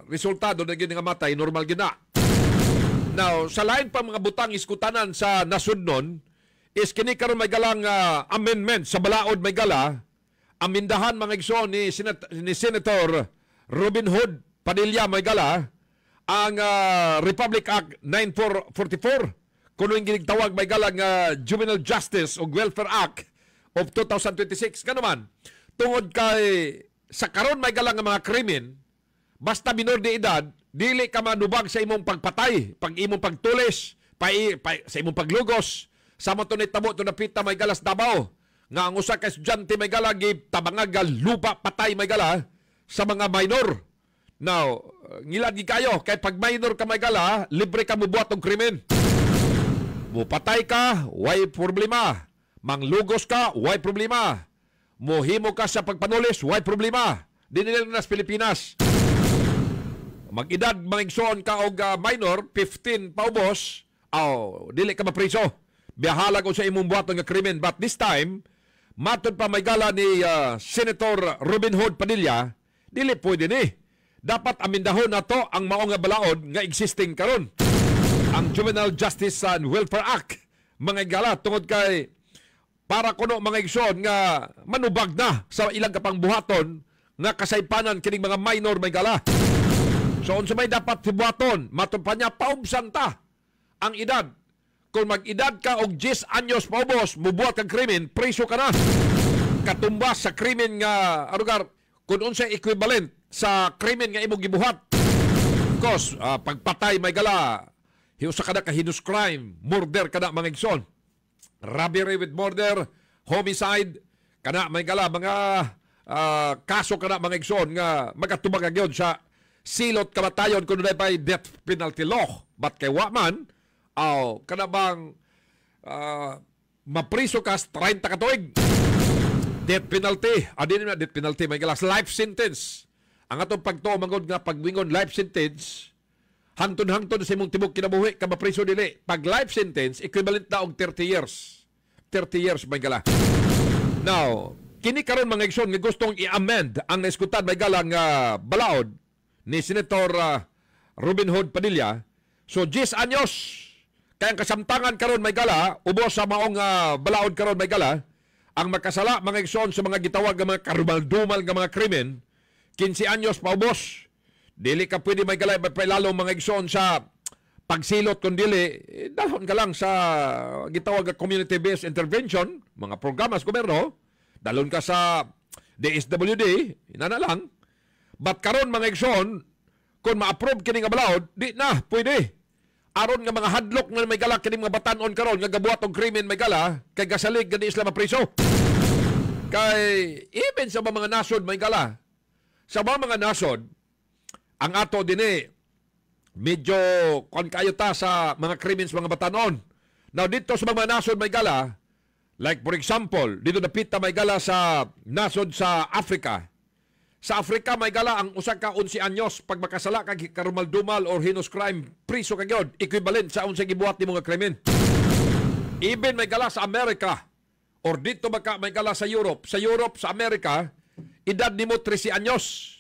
resultado na gyud nga matay normal gyud na. Now, sa lain pa mga butang iskutanan sa nasudnon is kini karon may galang amendment sa balaod may gala. Amindahan mga igsoon ni Senator Robin Hood Padilla may gala ang Republic Act 9444 kuno yung ginigtawag may gala nga Juvenile Justice o Welfare Act of 2026 kanuman tungod kay sa karon may gala nga mga krimen basta minor de edad, dili ka manubag sa imong pagpatay, pag imong pagtulis, sa imong paglugos. Sama to nitabo to napita may galas Davao nga ang usa ka estudyante may gala tabangag lupa patay may gala sa mga minor. Now, ngilad gi kayo kay pag minor ka may gala, libre ka mubuhat og krimen. Mupatay ka, way problema. Manglugos ka, way problema. Mohimo ka sa pagpanulis, way problema. Dinili na sa Pilipinas. Mag-edad, mangigsoon ka og minor, 15 paubos, dili ka mapriso. Biyahala ko sa imong buhaton nga krimen. But this time, matod pa may gala ni Senator Robin Hood Padilla, dili pwede ni. Dapat amindahon na to ang mao nga balaod nga existing karon. Ang Juvenile Justice and Welfare Act, mga gala, tungod kay para kuno mga igsoon nga manubag na sa ilang kapangbuhaton nga kasaypanan kining mga minor may gala. So unsa may dapat sibuhaton, matod pa niya paubsan ta ang edad. Kung mag-edad ka og 10 anyos paubos, mubuhat kang krimen, preso ka na. Katumbas sa krimen nga arugar kung unsa equivalent sa krimen nga imong gibuhat. Of course, pagpatay may gala, hiusa ka na ka heinous crime, murder ka na mga igsoon. Robbery with murder, homicide, kana may gala mga kaso ka na mga igsoon nga magatubag agyon sa silot kamatayon kung na pa death penalty law. But kay waman, kana bang mapriso ka 30 katuig. Death penalty. Adin na death penalty. May galas life sentence. Ang atong pagtuo mangod nga pagwingon life sentence, hangton-hangton sa imong tibok kinabuhi ka mapriso dili. Pag life sentence, equivalent na og 30 years. 30 years may gala. Now, kini karon mga igsoon nga gustong i-amend ang naiskutan may gala nga balaod ni Senator Robin Hood Padilla. So 10 anyos kaya ang kasamtangan karon may gala, ubos sa maong balaod karon may gala, ang makasala mga igsoon sa mga gitawag nga mga karumal-dumal nga mga krimen, 15 anyos pa ubos. Dili ka pwede may gala, lalo mga igsoon sa pagsilot kung dili, dalhon ka lang sa gitawag nga community-based intervention, mga programas gobyerno, dalhon ka sa DSWD, ina na lang. But karon mga igsoon, kung ma-approve kini nga balaod, di na pwede. Aron nga mga hadlok nga may gala kini mga batanon karon nga gabuhat og krimen may gala kay gasalig gani isla mapriso. Kay even sa mga nasod may gala, sa mga nasod ang ato dinhi medyo kon kayo ta sa mga krimen sa mga batanon. Now dito sa mga nasod may gala, like for example, dito napita may gala sa nasod sa Africa. Sa Africa may gala ang usa ka 11 anyos pag makasala ka karumal-dumal or heinous crime, priso ka gyud, equivalent sa unsa gibuhat nimo nga krimen. Even may gala sa Amerika or dito may gala sa Europe, sa Amerika, edad nimo 13 anyos.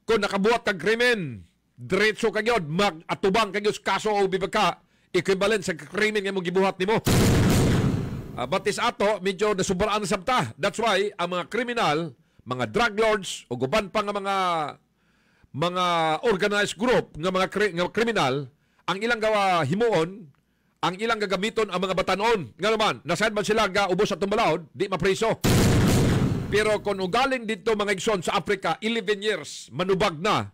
Kung nakabuhat kag krimen, diretso ka gyud, mag-atubang ka gyud kaso o bibagka, equivalent sa krimen nga mo gibuhat nimo. Batis ato medyo nasubraan na sabta. That's why ang mga kriminal, mga drug lords o guban pa nga mga organized group nga mga kriminal, ang ilang gawa himuon, ang ilang gagamiton ang mga batanon. Nga naman, nasaan man sila ubos at tumbalaod, di mapriso. Pero kung ugaling dito mga igsoon sa Africa, 11 years, manubag na.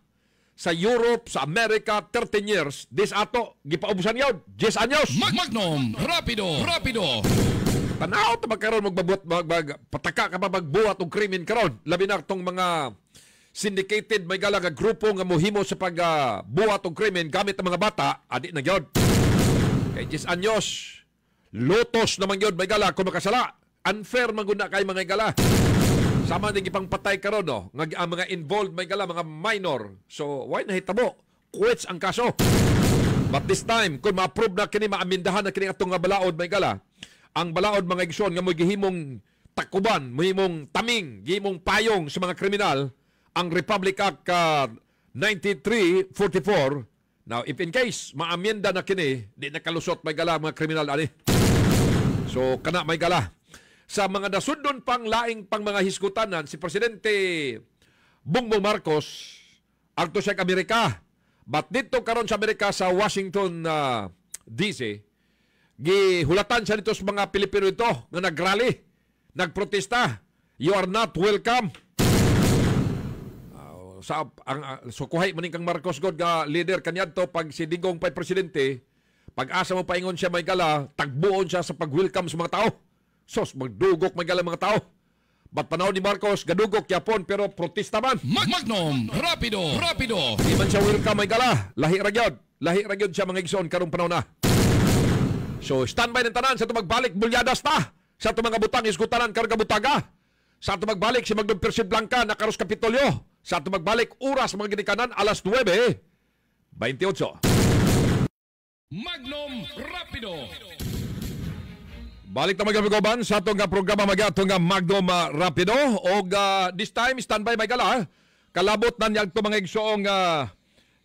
Sa Europe, sa America, 13 years. Dis ato, gipaubusan yun, 10 anyos. Magnum, rapido. Tanaw ta magkaroon pataka ka pa magbuhat og krimen karon, labi na tong mga syndicated may gala nga grupo nga mohimo sa pagbuhat og krimen gamit ang mga bata, adi na gyud. Kay 10 anyos, lotos naman gyud may gala kung makasala. Unfair man gud na kay mga gala. Sama din gipang patay karon no, nga ang mga involved may gala mga minor. So why nahitabo? Quits ang kaso. But this time, kung ma-approve na kini maamindahan na kini atong nga balaod may gala, ang balaod mga igsoon nga mo gihimong takuban, mohimong taming, gihimong payong sa mga kriminal, ang Republic Act 9344. Now, if in case maamyenda na kini, di nakalusot may gala mga kriminal ani. So kana may gala. Sa mga nasundon pang laing pang mga hiskutanan, si Presidente Bongbong Marcos adto siya sa Amerika. But dito karon sa Amerika sa Washington DC, gihulatan siya dito sa mga Pilipino ito nga nagrally, nagprotesta. You are not welcome. so kuhay maning kang Marcos God nga leader kanyadto pag si Digong pay presidente, pag-asa mo paingon siya may gala, tagbuon siya sa pag-welcome sa mga tao. Sos magdugok may gala mga tao. Ba't panahon ni Marcos, gadugok yapon pero protesta man. Magnum Rapido. Di man siya welcome may gala. Lahi ra gyud siya mga igsoon karong panahon na. So standby ng tanan sa tumagbalik bulyadas ta. Sa ito mga butang iskutanan karong kabutaga. Sa ito magbalik si Magdong Percy Blanca na karos Kapitolyo. Sa ito magbalik oras mga ginikanan alas 9:28. Magnum Rapido. Balik na magkabiguban sa itong programa itong Magnum Rapido. O this time, standby may gala. Kalabot na niya ito mga igsoong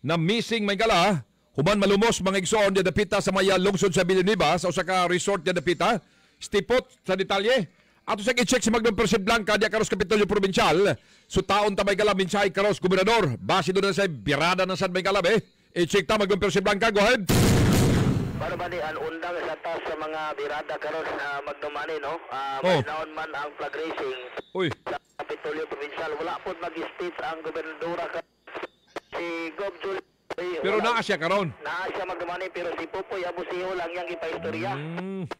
na missing may gala. Human malumos mga igsoon niya dapita sa maya lungsod sa Villanueva sa Osaka Resort niya dapita. Stipot sa detalye. Ato sa i-check si Magdong Percy Blanca diya karos Kapitolyo Provincial. So taon ta may gala minsay karos Gobernador. Base doon na sa birada na San may gala be. I-check ta Magdong Percy Blanca. Go ahead. Para ba di ang undang sa taas sa mga birada karon magdumani no? Oh. May naon man ang flag racing Uy. sa Kapitolyo Provincial. Wala po mag-speech ang gobernadora si Gob Jul. Pero naa siya karon. Naa siya magdumani pero si Popoy Abusio lang yang ipahistorya.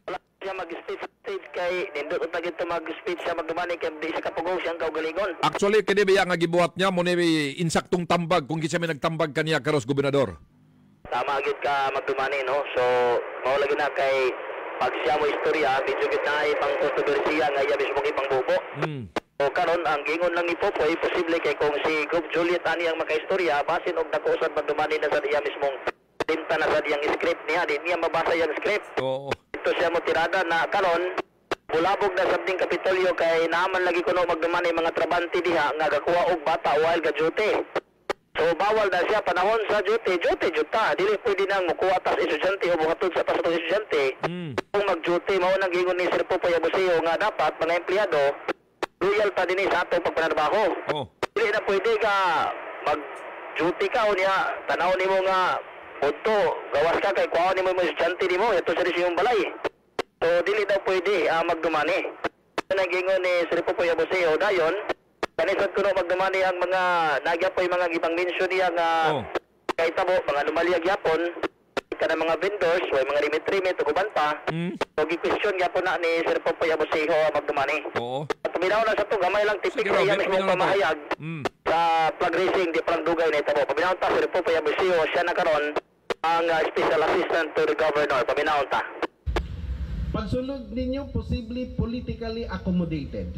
Wala siya mag-speech kay nindot utag ito mag-speech siya magdumani kay di siya kapugong siyang kaugalingon. Actually, kini biya nga gibuhat niya mo ni insaktong tambag kung kinsa may nagtambag kaniya karos Gobernador. Tama gid ka magdumani no. So mao lagi na kay pag siya mo istorya medyo gid na ipang kontrobersiya nga iya mismo ipang bubo. O karon ang gingon lang ni Popoy posible kay kung si Gob Juliet ani ang makaistorya basin og dako usab magdumani na sa iya mismong tinta na sa diyang script niya di niya mabasa yang script. Oo. Ito siya mo tirada na karon bulabog na sabding Kapitolyo kay naaman lagi kuno magdumani mga trabante diha nga gakuha og bata while ga duty. So bawal na siya panahon sa duty juta. Dili pwede nang mukuha tas estudyante o buhatod sa tas itong estudyante. Kung mag-duty, mao nang gingon ni Sir Popoy Abusio nga dapat mga empleyado loyal pa din sa atong pagpanarbaho. Oh. Dili na pwede ka mag-duty ka o niya tanaw nimo nga punto gawas ka kay kuha nimo yung estudyante nimo ito sa yung balay. So dili daw pwede magdumani. Nang gingon ni Sir Popoy Abusio dayon kanisod ko magdumani ang mga nagyapoy mga ibang mention niya nga kay tabo mga lumalyag yapon ka ng mga vendors o mga limit-limit o uban pa. So gi-question yapon na ni Sir Popoy Abusio magdumani. Oo. At paminaw na sa to gamay lang tipik Sige, sa iya Robert, mismo paminaw na to. pamahayag sa flag racing di parang dugay na itabo. Paminaw ta Sir Popoy Abusio siya na karon ang special assistant to the governor. Paminaw ta. Pagsulod ninyo posible politically accommodated.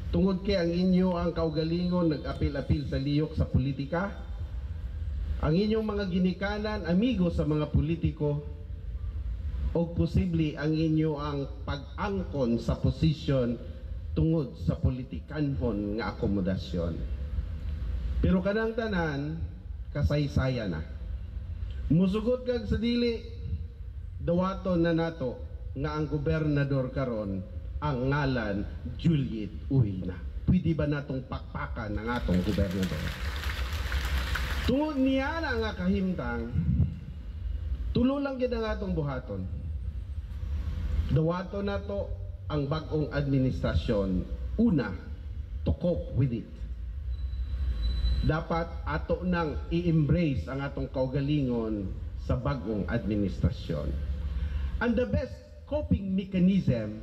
Tungod kay ang inyo ang kaugalingon nag-apil-apil sa liyok sa politika. Ang inyong mga ginikanan amigo sa mga politiko o posible ang inyo ang pag-angkon sa posisyon tungod sa politikanhon nga akomodasyon. Pero kanang tanan kasaysaya na. Musugot kag sa dili dawaton na nato nga ang gobernador karon ang ngalan Juliet Uhina. Pwede ba natong pakpakan ng atong gobernador? Tungod niya na nga kahimtang, tulo lang yun ang atong buhaton. Dawaton na to ang bagong administrasyon. Una, to cope with it. Dapat ato nang i-embrace ang atong kaugalingon sa bagong administrasyon. And the best coping mechanism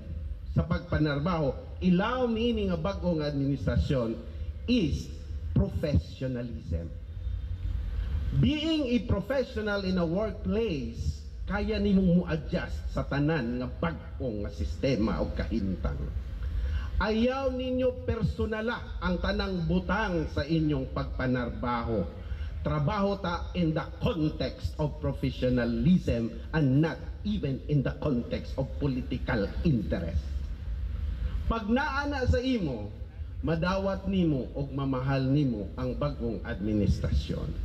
sa pagpanarbaho, ilaw niini nga bagong administrasyon is professionalism. Being a professional in a workplace, kaya nimong mo-adjust sa tanan nga bagong nga sistema o kahintang. Ayaw ninyo personala ang tanang butang sa inyong pagpanarbaho. Trabaho ta in the context of professionalism and not even in the context of political interest. Pag naana sa imo, madawat nimo og mamahal nimo ang bagong administrasyon.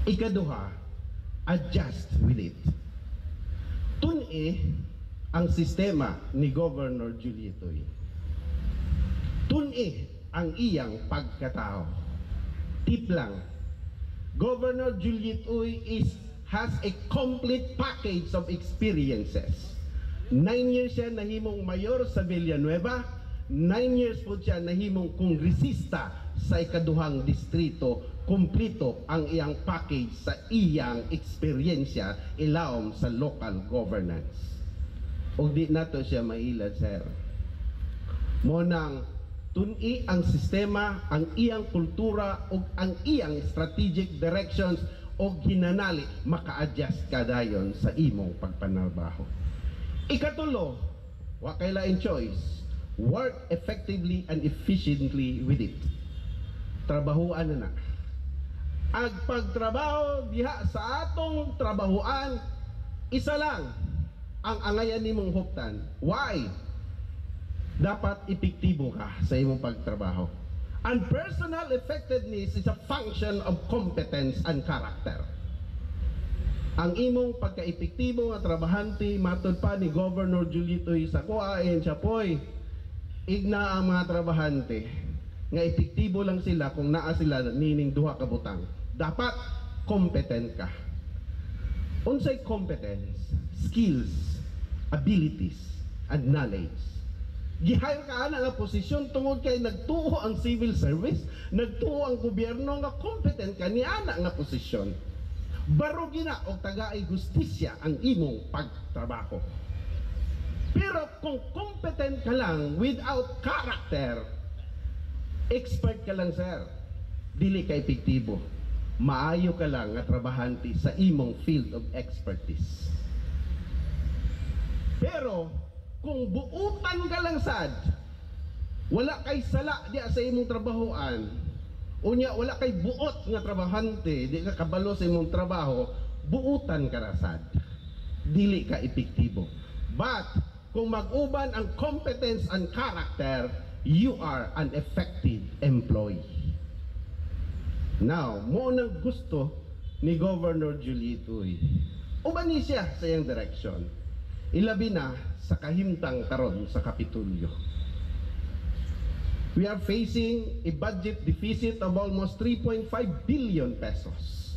Ikaduha, adjust with it. Tun-i ang sistema ni Governor Julietoy. Tun-i ang iyang pagkatao. Tip lang, Governor Julietoy has a complete package of experiences. 9 years siya nahimong mayor sa Villanueva, 9 years po siya nahimong kongresista sa ikaduhang distrito, kumplito ang iyang package sa iyang eksperyensya ilawom sa local governance. O di nato siya mailad, sir. Monang tun-i ang sistema, ang iyang kultura o ang iyang strategic directions o ginanali maka-adjust ka dayon sa imong pagpanarbaho. Ikatulo, wa kay lain choice, work effectively and efficiently with it. Trabahuan na. Ang pagtrabaho diha sa atong trabahuan, isa lang ang angayan nimong huptan. Why? Dapat epektibo ka sa imong pagtrabaho. And personal effectiveness is a function of competence and character. Ang imong pagka-epektibo nga trabahante, matod pa ni Governor Julito sa kuhain siya poy, igna ang mga trabahante nga epektibo lang sila kung naa sila nining duha ka butang. Dapat competent ka. Unsay competence, skills, abilities, and knowledge. Gihire ka na nga posisyon tungod kay nagtuo ang civil service, nagtuo ang gobyerno nga competent ka ni ana nga posisyon. Baro gina og tagaay justisya ang imong pagtrabaho. Pero kung competent ka lang without character, expert ka lang, sir, dili ka epektibo. Maayo ka lang nga trabahante sa imong field of expertise. Pero kung buutan ka lang sad, wala kay sala di sa imong trabahoan, unya wala kay buot nga trabahante, di ka kabalo sa imong trabaho, buutan ka na sad, dili ka epektibo. But kung mag-uban ang competence and character, you are an effective employee. Now, mo nang gusto ni Governor Julito. Uban ni siya sa iyang direksyon. Ilabi na sa kahimtang karon sa Kapitolyo. We are facing a budget deficit of almost 3.5 billion pesos.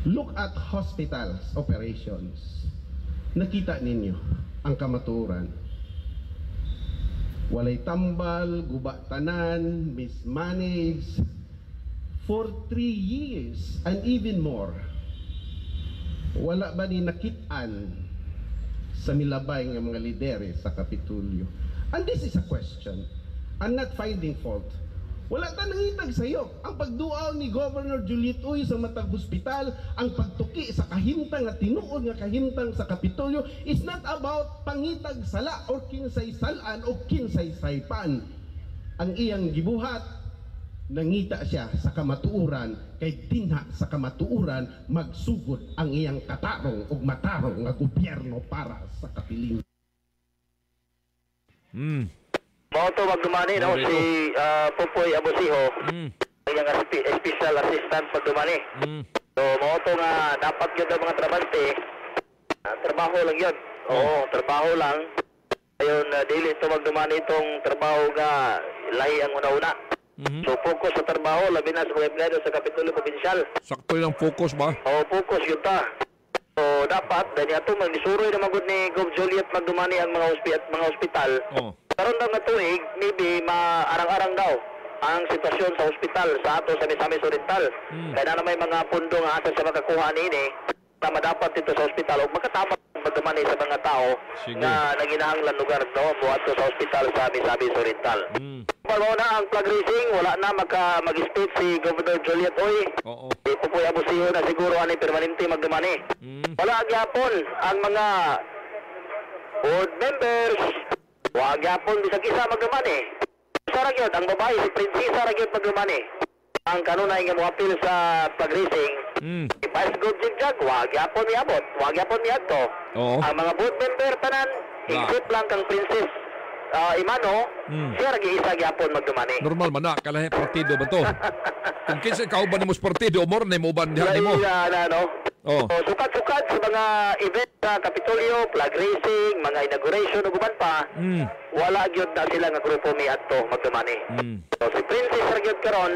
Look at hospitals operations. Nakita ninyo ang kamaturan. Walay tambal, guba tanan, mismanaged for 3 years and even more. Wala ba ni nakitaan sa milabay ng mga lideres sa Kapitolyo? And this is a question. I'm not finding fault. Wala ta nangitag sayo. Ang pagduaw ni Governor Julito sa matag hospital, ang pagtuki sa kahimtang at tinuod nga kahimtang sa Kapitolyo is not about pangitag sala or kinsay salan o kinsay saypan. Ang iyang gibuhat, nangita siya sa kamatuuran, kay dinha sa kamatuuran magsugod ang iyang katarong ug matarong nga gobyerno para sa kapiling. Mao to magdumani no si Popoy Abosiho. Ang special assistant pagdumani. So mao to nga dapat gyud ang mga trabahante. Trabaho lang yun. Oo, trabaho lang. Ayun, dili to magdumani itong trabaho nga lahi ang una-una. So focus sa trabaho, labi na sa mga empleyado sa Kapitolyo Provincial. Sakto yung focus ba? Oo, focus yun ta. So dapat, dahil ito, magdisuroy na magod ni Gov. Juliet magdumani ang mga ospital. Karon daw nga tuig, maybe maarang-arang daw ang sitwasyon sa ospital sa ato sa Misamis Oriental. Kaya na may mga pundo nga asa sa makakuha niini na madapat dito sa ospital o makatama magdumani sa mga tao na naginahanglan lugar no buhat sa ospital sa Misamis Oriental. Wala na ang flag raising, wala na mag-speech si Governor Juliet Oy. Si Popoy Abosiho na siguro ani permanente magdumani. Wala gyapon ang mga board members. Wag yapon bisag isa magdumani. Sa ragyod ang babae si Prinsesa ragyod magdumani. Ang kanunay nga moapil sa pag-racing. Vice Gov Jigjag, wag yapon miabot, wag yapon miadto. Ang mga board member tanan, except lang kang Princess Imano, siya ragi isa gyapon magdumani. Normal man na kalahi partido ba to? Kung kinsa kauban nimo sa partido, more na mo ban diha nimo. So, sukat-sukat sa mga event sa Kapitolyo, flag racing, mga inauguration ug uban pa, wala gyud na sila nga grupo miadto magdumani. So si Princess ra gyud karon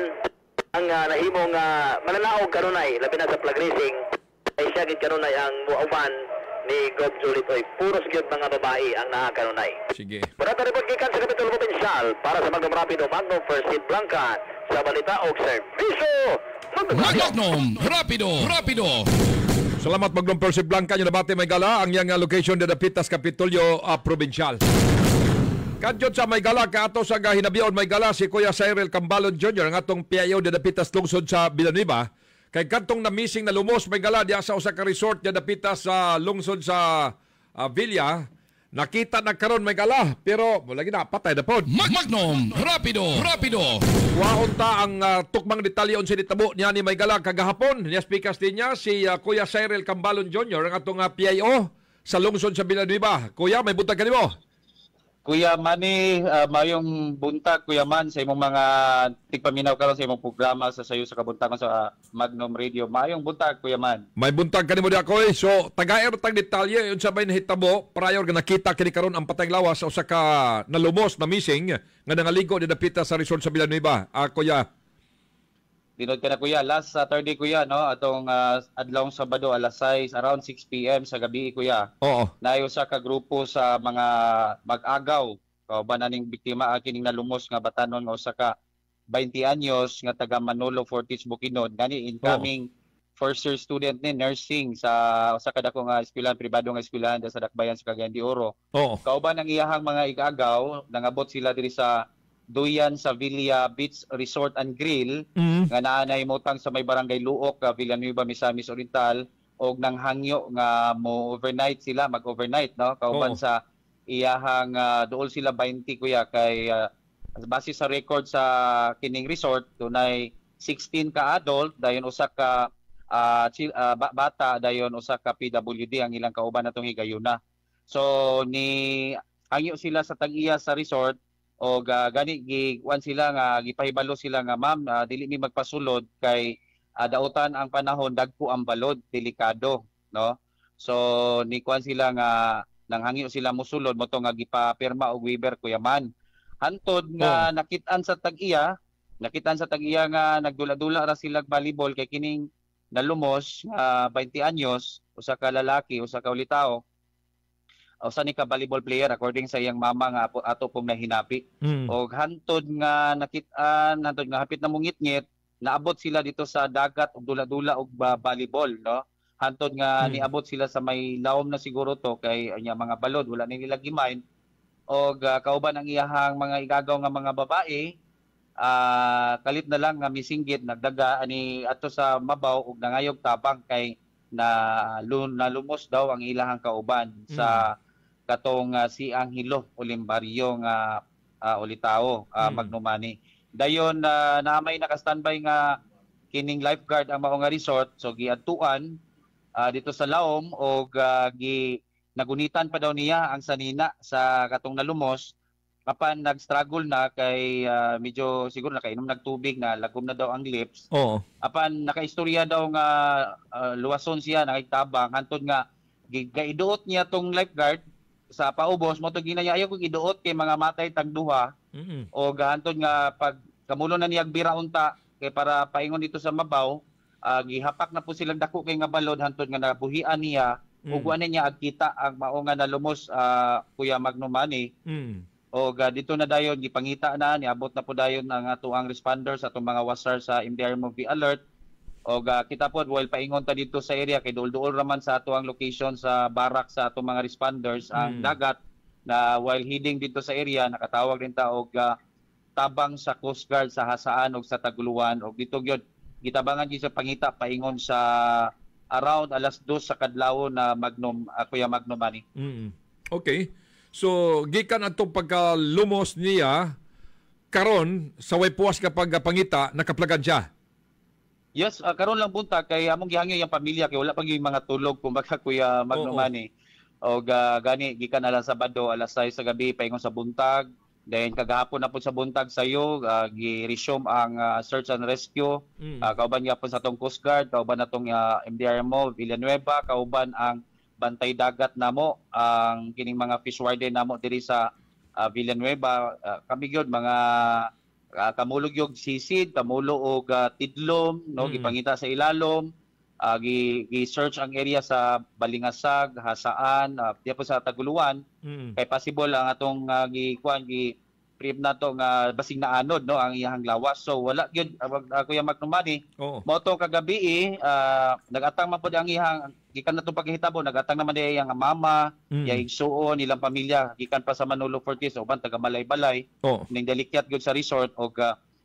ang nahimong mananaog kanunay labi na sa flag racing, ay siya gyud kanunay ang muuban ni Gob Julit oy puros gyud mga babae ang nakakanunay. Sige. Para report gikan sa Kapitulo Provincial para sa Magnum Rapido, Magnum First Aid Blanca sa balita og serbisyo. Magnum Rapido. Salamat Magnum Percy Blanca yung nabate may gala ang yang location de Dapitas Kapitolyo Provincial. Kadyon sa may gala kaato sa hinabion may gala si Kuya Cyril Cambalon Jr. ang atong PIO de Dapitas lungsod sa Villanueva. Kay kantong na missing na lumos may gala diya sa usa ka resort de Dapitas sa lungsod sa Villa. Nakita na karon may gala pero lagi na patay na pod. Magnum Rapido. Waon ta ang tukmang detalye unsa ditabo niya ni may gala kagahapon. Niya speakers din niya si Kuya Cyril Cambalon Jr. ang atong PIO sa lungsod sa Villanueva. Kuya, may buntag kanimo. Kuya Manny, mayong buntag Kuya Man sa imong mga tigpaminaw karon sa imong programa sa sayo sa kabuntagan sa Magnum Radio. Mayong buntag Kuya Man. May buntag kanimo di ako. So, tagaer tag detalye unsa may nahitabo prior nga nakita kini karon ang patayng lawas sa usa ka nalumos na missing nga nangaligo di dapita sa resort sa Villanueva. Kuya. Dinod ka na Kuya, last Saturday Kuya, no, atong adlawng Sabado alas 6 around 6 PM sa gabi Kuya. Oo. Nayo sa ka grupo sa mga mag-agaw kauban aning biktima kining nalumos nga batanon nga usa ka 20 anyos nga taga Manolo Fortis Bukidnon gani incoming first year student ni nursing sa usa ka dako nga eskwelahan pribado nga eskwelahan sa Dakbayan sa Cagayan de Oro. Oo. Kauban ang iyahang mga igagaw nangabot sila diri sa Duyan sa Villa Beach Resort and Grill nga naa nahimutang sa may barangay Luok, Villanueva, Misamis Oriental og nang hangyo nga mo overnight sila mag-overnight no kauban sa iyahang duol sila 20 Kuya kay base sa record sa kining resort dunay 16 ka adult dayon usa ka bata dayon usa ka PWD ang ilang kauban natong higayuna. So ni hangyo sila sa tag-iya sa resort o gani gikuan sila nga gipahibalo sila nga ma'am dili mi magpasulod kay dautan ang panahon dagko ang balod delikado no. So ni kuan sila nga nanghangyo sila mosulod mo to nga gipapirma og waiver Kuya Man. Hantod nga nakit-an sa tag-iya nga nagdula-dula ra sila volleyball kay kining nalumos 20 anyos usa ka lalaki usa ka ulitaw usa ni ka volleyball player according sa iyang mama nga ato pong nahinapi. Og hantod nga nakit-an hantod nga hapit na mungitngit naabot sila dito sa dagat og dula-dula og volleyball no. Hantod nga niabot sila sa may lawom na siguro to kay anya mga balod wala ni nila gimain og kauban ang iyahang mga igagaw nga mga babae kalit na lang nga misinggit nagdaga ani ato sa mabaw og nangayog tabang kay nalumos daw ang ilahang kauban sa katong si Angelo Olimbario nga ulitao Magnomani. Dayon naamay naka-standby nga kining lifeguard ang mao nga resort so giadtuan dito sa laom og nagunitan pa daw niya ang sanina sa katong nalumos kapan nag-struggle na kay medyo siguro nakainom nagtubig na lagom na daw ang lips. Oo. Apan nakaistorya daw nga luwason siya nakaitabang hantod nga gaiduot niya tong lifeguard sa paubos mo to ginaya ayo kog iduot kay mga matay tag duha. O gahantod nga pag kamulo na niya bira unta kay para paingon dito sa mabaw gihapak na po silang dako kay nga balod hantod nga nabuhian niya ug ani niya agkita ang mao nga nalumos Kuya Magnomani. O dito na dayon gipangita na niabot na po dayon ang atuang responders atong mga wasar sa MDR Movie Alert. O kita po while paingon ta dito sa area kay duol-duol raman sa atuang location sa barak sa atong mga responders ang dagat na while heading dito sa area nakatawag din ta og tabang sa Coast Guard sa Hasaan ug sa Taguluan og dito gyud gitabangan gyud sa pangita paingon sa around alas 2 sa kadlaw na Kuya Magnomani. Okay. So gikan atong pagkalumos niya karon sa way puwas kapag pangita nakaplagan siya. Yes, karon lang buntag kay among gihangyo yung pamilya kay wala pa gyud mga tulog kumbaga Kuya Magnomani. O gani gikan na lang Sabado alas 6 sa gabi paingon sa buntag. Then kagahapon na po sa buntag sayo gi-resume ang search and rescue. Kauban gyapon sa atong Coast Guard, kauban natong MDRMO Villanueva, kauban ang bantay dagat namo, ang kining mga fish warden namo diri sa Villanueva. Kami gyud mga kamulog yung sisid, kamulo og tidlom no gipangita sa ilalom gi-search ang area sa Balingasag, Hasaan, diya po sa Taguluan. Kay possible ang atong gi-prib na to nga basing na anod no ang iyang lawas. So wala gyud Kuya Magnomani. Mao to kagabi nagatang man pod ang iyang gikan natong paghihitabo, nagatang naman niya iyang mama, iyang igsuon, ilang pamilya gikan pa sa Manolo Fortis uban taga Balay-Balay. Ning delikyat gyud sa resort og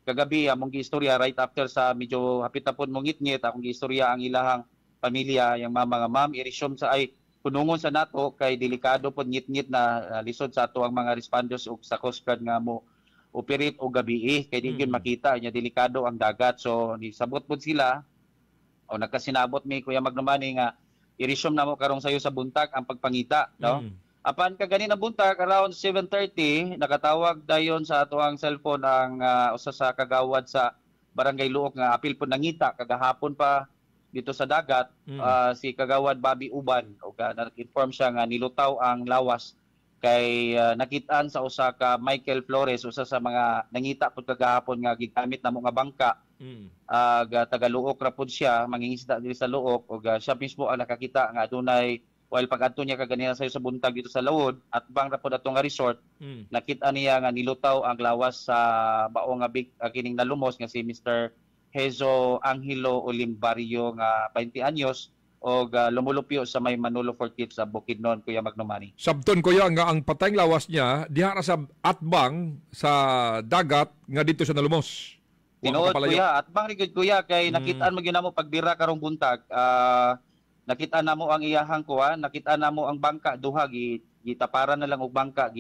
kagabi among giistorya right after sa medyo hapit na pod mong ngit-ngit akong giistorya ang ilahang pamilya, yang mama nga ma'am i-resume sa ay punungon sa nato kay delikado pod ngit-ngit na lisod sa ato ang mga responders ug sa Coast Guard nga mo operate o gabi kay di gyud makita nya delikado ang dagat. So nisabot pod sila o nagkasinabot mi Kuya Magnomani nga i-resume na mo karong sayo sa buntag ang pagpangita no. Apan kagani na buntag around 7:30 nakatawag dayon sa ato ang cellphone ang usa sa kagawad sa Barangay Luok nga apil po nangita kagahapon pa dito sa dagat si kagawad Bobby Uban ug nag-inform siya nga nilutaw ang lawas kay nakitaan sa usa ka Michael Flores usa sa mga nangita pud kagahapon nga gigamit namo nga bangka taga Luok ra pud siya mangingisda diri sa Luok ug siya mismo ang nakakita nga adunay while pag-adto niya kaganina sayo sa buntag dito sa Lawod at bang ra pud atong nga resort nakita niya nga nilutaw ang lawas sa bao nga big kining nalumos nga si Mr. Hezo Angelo Olimbario nga 20 anyos o lumulupyo sa may Manolo Fortis sa Bukidnon, Kuya Magnomani. Sabton Kuya nga ang patayng lawas niya diha ra sa atbang sa dagat nga dito sa nalumos. Tinuod Kuya, atbang rigid Kuya kay nakitaan mo ginamo pagbira karong buntag. Nakita na mo ang iyahang kuan, nakita na mo ang bangka duha gitaparan na lang og bangka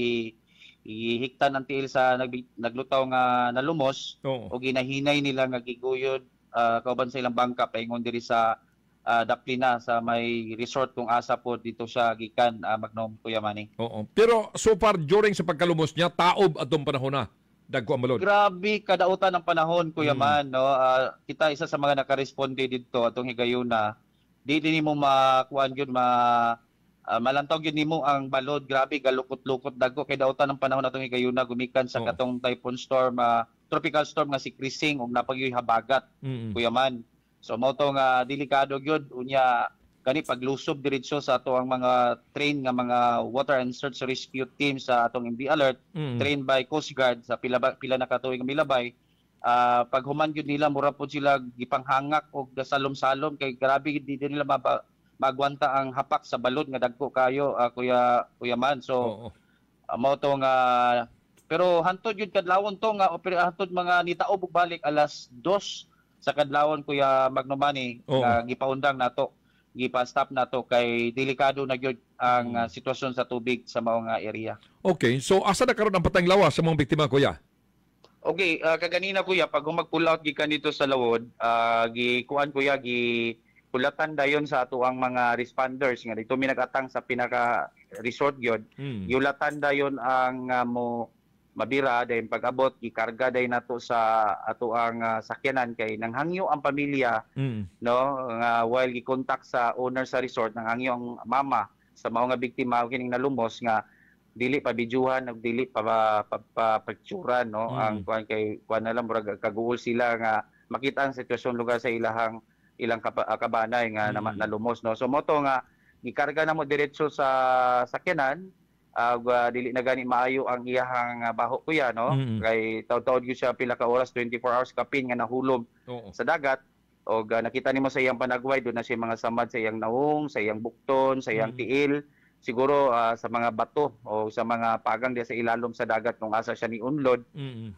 gihiktan ang tiil sa naglutaw nga nalumos o ginahinay nila nga giguyod kauban sa ilang bangka paingon diri sa Daplina sa may resort kung asa po dito siya gikan Magnom Kuya Manny. Pero so far during sa pagkalumos niya taob atong panahon na dagko ang balod. Grabe kadautan ng panahon Kuya Man no. Kita isa sa mga nakaresponde dito atong higayuna. Di mo makuan gyud malantaw gyud nimo ang balod. Grabe galukot-lukot dagko kay dautan ng panahon natong higayuna gumikan sa katong typhoon storm tropical storm nga si Krising ug napagyoy habagat Kuya Man. So mao to nga delikado gyud unya kani paglusob diretso sa ato ang mga train nga mga water and search rescue team sa atong MD Alert trained by Coast Guard sa pila na katuig nga milabay. Pag human gyud nila mura po sila gipanghangak og salom-salom kay grabe di nila magwanta ang hapak sa balod nga dagko kayo Kuya Man. So mao to nga pero hantod gyud kadlawon to nga hantod mga nitaob og balik alas 2 sa kadlawon Kuya Magnomani nga gipaundang nato gipa-stop nato kay delikado na gyud ang sitwasyon sa tubig sa mao nga area. Okay, so asa na karon ang patayng lawas sa mga biktima Kuya? Okay, kaganina Kuya, pag mag-pull out gikan dito sa Lawod, gikuan Kuya, gipulatan dayon sa ato ang mga responders nga dito mi nagatang sa pinaka resort gyud. Giulatan dayon ang mo mabira dayon pag-abot gikarga dayon nato sa ato ang sakyanan kay nanghangyo ang pamilya no nga while gi-contact sa owner sa resort nanghangyo ang mama sa mao nga biktima kining nalumos nga dili pa bidyuhan ug dili pa picturean no ang kuan kay kuan na lang murag kaguol sila nga makita ang sitwasyon lugar sa ilang kabanay nga nalumos no. So mo to nga gikarga na mo diretso sa sakyanan dili na gani maayo ang iyahang baho Kuya no kay taud-taud gyud siya pila ka oras 24 hours kapin nga nahulog sa dagat og nakita nimo sa iyang panagway do na siya mga samad sa iyang naong, sa iyang bukton, sa iyang tiil. Siguro sa mga bato o sa mga pagang diya sa ilalom sa dagat kung asa siya ni unlod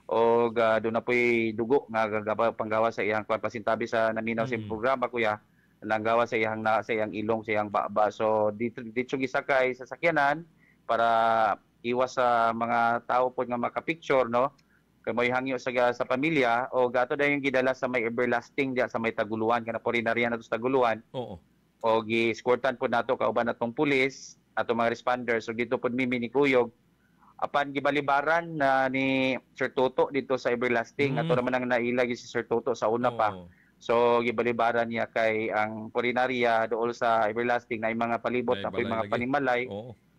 o doon na po'y dugo nga panggawa sa iyang pasintabi sa naminaw sa programa Kuya nanggawa sa iyang ilong sa iyang baba. So dito gisakay sa sakyanan para iwas sa mga tao po nga makapicture no kay may hangyo sa pamilya o gato dayon gidala sa may everlasting diya sa may Taguluan kana po rin na riyan sa Taguluan o gi-escortan po nato kauban natong pulis ato mga responders. So dito po mimi ni Kuyog apan gibalibaran na ni Sir Toto dito sa Everlasting ato naman ang nailag si Sir Toto sa una pa. So gibalibaran niya kay ang Purinarya dool sa Everlasting na mga palibot na po mga panimalay.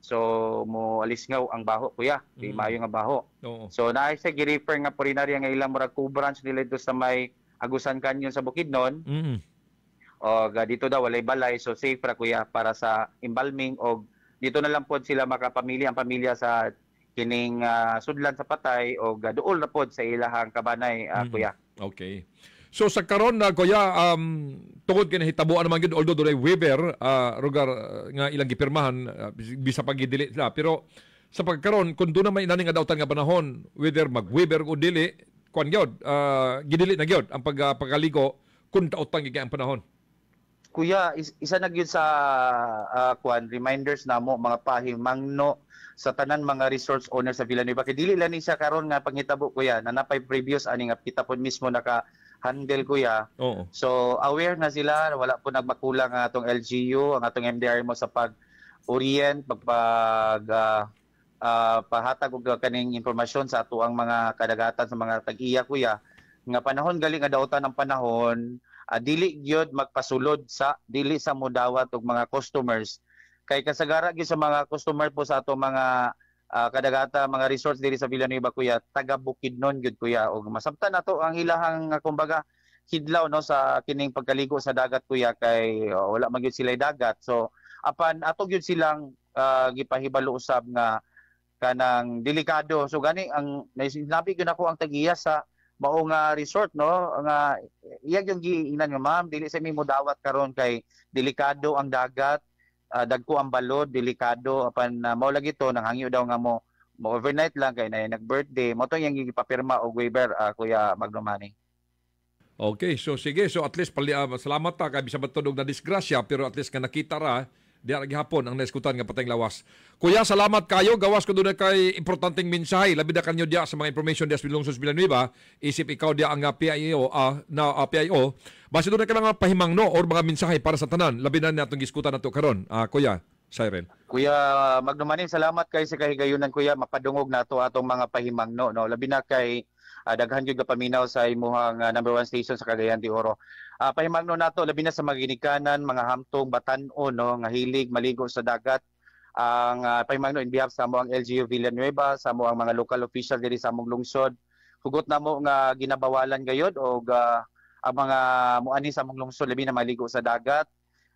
So mo alisngaw ang baho Kuya di maayo nga baho. So naay sa gi-refer nga Purinarya nga ilang murag co-branch nila dito sa may Agusan Canyon sa Bukidnon. o dito daw walay balay, so safe ra kuya para sa embalming, o dito na lang pod sila makapamilya ang pamilya sa kining sudlan sa patay, o duol na pod sa ilahang kabanay, kuya. Okay. So sa karon na kuya, tungod kay nahitabuan naman gyud, although dunay waiver rugar nga ilang gipirmahan, bisa pag gidili sila, pero sa pagkaron kun do na may inani nga dawtan nga panahon, whether mag-waiver o dili, kuan gyud, gidili na gyud ang pagkaligo kun taotang gyud ang panahon. Kuya, isa na gyud sa reminders namo mga pahimangno sa tanan mga resorts owner sa Villanueva. Kay dili lang ni siya karon nga panghitabo kuya, na napay previous ani nga kita pod mismo naka-handle kuya. Oo. So aware na sila, wala po nagmakulang ang atong LGU, ang atong MDR mo sa pag-orient, pahatag og kaning impormasyon sa ato ang mga kadagatan sa mga tag-iya kuya. Nga panahon galing nga daotan ng panahon, dili gyud magpasulod sa dili sa modawat og mga customers, kay kasagara gyud sa mga customer po sa ato mga kadagata mga resorts diri sa Villanueva kuya, taga Bukidnon gyud kuya, og masabtan nato ang ilahang kumbaga hidlaw no sa kining pagkaligo sa dagat kuya, kay wala man gyud sila dagat. So apan ato gyud silang gipahibalo usab nga kanang delikado. So gani ang naisinabi gyud ako ang tagiya sa mao nga resort no, nga iyag yung giingnan nga ma'am, dili sa mi modawat karon kay delikado ang dagat, dagko ang balod, delikado, apan mao lagi to nang hangyo daw nga mo overnight lang kay na nag-birthday, mo to yang gipapirma og waiver, Kuya Magnomani. Okay, so sige, so at least salamat ta kay bisan batod og na disgrasya, pero at least nga nakita ra diya gihapon ang naiskutan nga patayng lawas. Kuya, salamat kayo. Gawas ko doon kay importanteng mensahe. Labi na kanyo diya sa mga information diya sa Lungsod Villanueva. Isip ikaw diya ang PIO, PIO. Base doon ka lang pahimangno or mga mensahe para sa tanan. Labi na natong giskutan nato karon. Kuya Cyril. Kuya Magnomanin, salamat kay sa kahigayunan kuya. Mapadungog nato atong mga pahimangno. No? Labi na kay daghan gyud ka paminaw sa imuhang number 1 station sa Cagayan de Oro. Pahimangno nato labi na sa mga ginikanan, mga hamtong batan-o no, nga hilig maligo sa dagat. Ang pahimangno in behalf sa mo ang LGU Villanueva, sa mo ang mga local official diri sa among lungsod. Hugot na mo nga ginabawalan gayud og ang mga muani sa among lungsod labi na maligo sa dagat,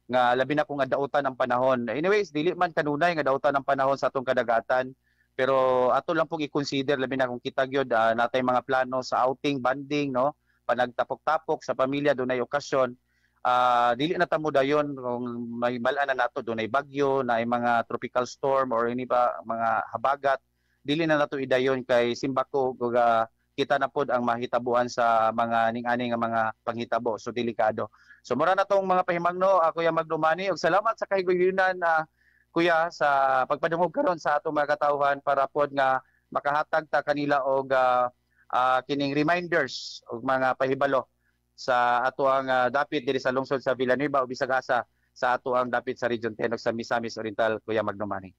nga labi na kung adautan ang panahon. Anyways, dili man kanunay nga dautan ang panahon sa atong kadagatan. Pero ato lang pong i-consider labi na kung kita gyud natay mga plano sa outing, banding no, panagtapok-tapok sa pamilya dunay okasyon, dili na tamo dayon kung may balaan na nato dunay bagyo, na mga tropical storm or ini pa mga habagat, dili na nato idayon kay simbako ug kita na pod ang mahitabuan sa mga ning-ani nga mga panghitabo, so delikado. So mura na tong mga pahimangno, Kuya Magnomani, ug salamat sa kahigayunan kuya sa pagpadungog karon sa atong mga katawhan para pod nga makahatag ta kanila og kining reminders og mga pahibalo sa ato ang dapit diri sa lungsod sa Villanueva o bisag asa sa ato ang dapit sa Region 10 sa Misamis Oriental, Kuya Magnomani.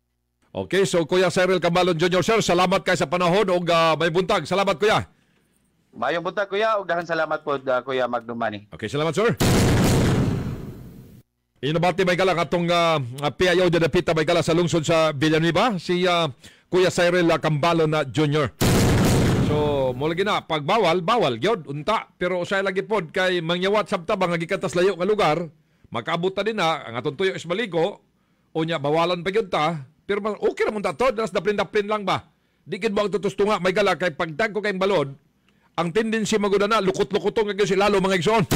Okay, so Kuya Cyril Cambalon Jr. Sir, salamat kay sa panahon og may buntag. Salamat kuya. Mayong buntag kuya ug daghang salamat pod Kuya Magnomani. Okay, salamat sir. Inabati may galang atong PIO de Dapita may gala sa lungsod sa Villanueva, si Kuya Cyril Cambalon Jr. So, mo lagi na pagbawal, bawal gyud unta, pero usay lagi pod kay mangyawat sabta ba nga gikantas layo nga lugar, makaabot ta din na ang atong tuyo is maligo, unya bawalan pa gyud ta, pero okay ra mun ta to, das daplin lang ba. Di gid mo ang tutustunga may gala kay pagdag ko kay balod, ang tendency magud na lukot-lukotong nga si lalo mga igsoon.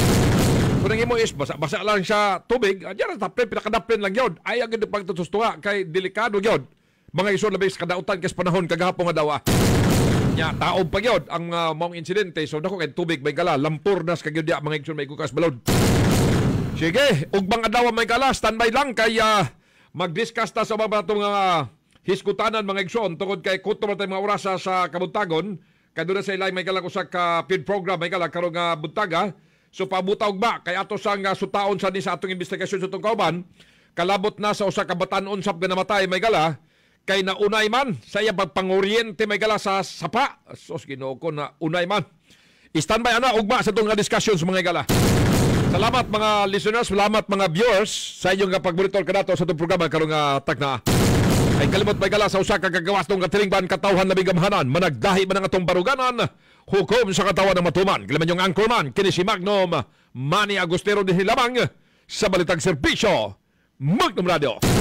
Kung nangimo is basa lang sa tubig, diyan tapin pinakadaplin lang gyud. Ay ang gid pagtutustunga kay delikado gyud. Mga igsoon labi sa kadautan kes panahon kagahapon nga dawa. Nya taob pa gyud ang maong insidente, so dako kay tubig may gala, lampur nas kagyud dia mga igsoon may kukas balod. Sige, ugbang adlaw may gala, standby lang kay mag-discuss ta sa mga batong hiskutanan mga igsoon tungod kay kuto man tay mga oras sa kabuntagon. Kay doon sa ilay may gala ko sa feed program may gala karong buntaga. So pabutaw ba kay ato sang sutaon sa ni sa atong investigasyon sa itong kauban, kalabot na sa usa ka batan-on sab nga namatay may gala kay naunay man sa iya pagpangoryente may gala sa sapa. Sos Ginoo ko na unay man. Standby ana ugma sa itong discussion sa mga gala. Salamat mga listeners, salamat mga viewers sa inyong pagmonitor kanato sa itong programa karong tagna. Ay kalimot may gala sa usa ka kagawas tong katilingban katawhan na bigamhanan, managdahi man ang atong baruganan, hukom sa katawan ng matuman. Kailan yung anchorman, kini si Magnom Manny Agustero din lamang sa Balitang Serbisyo, Magnum Radio.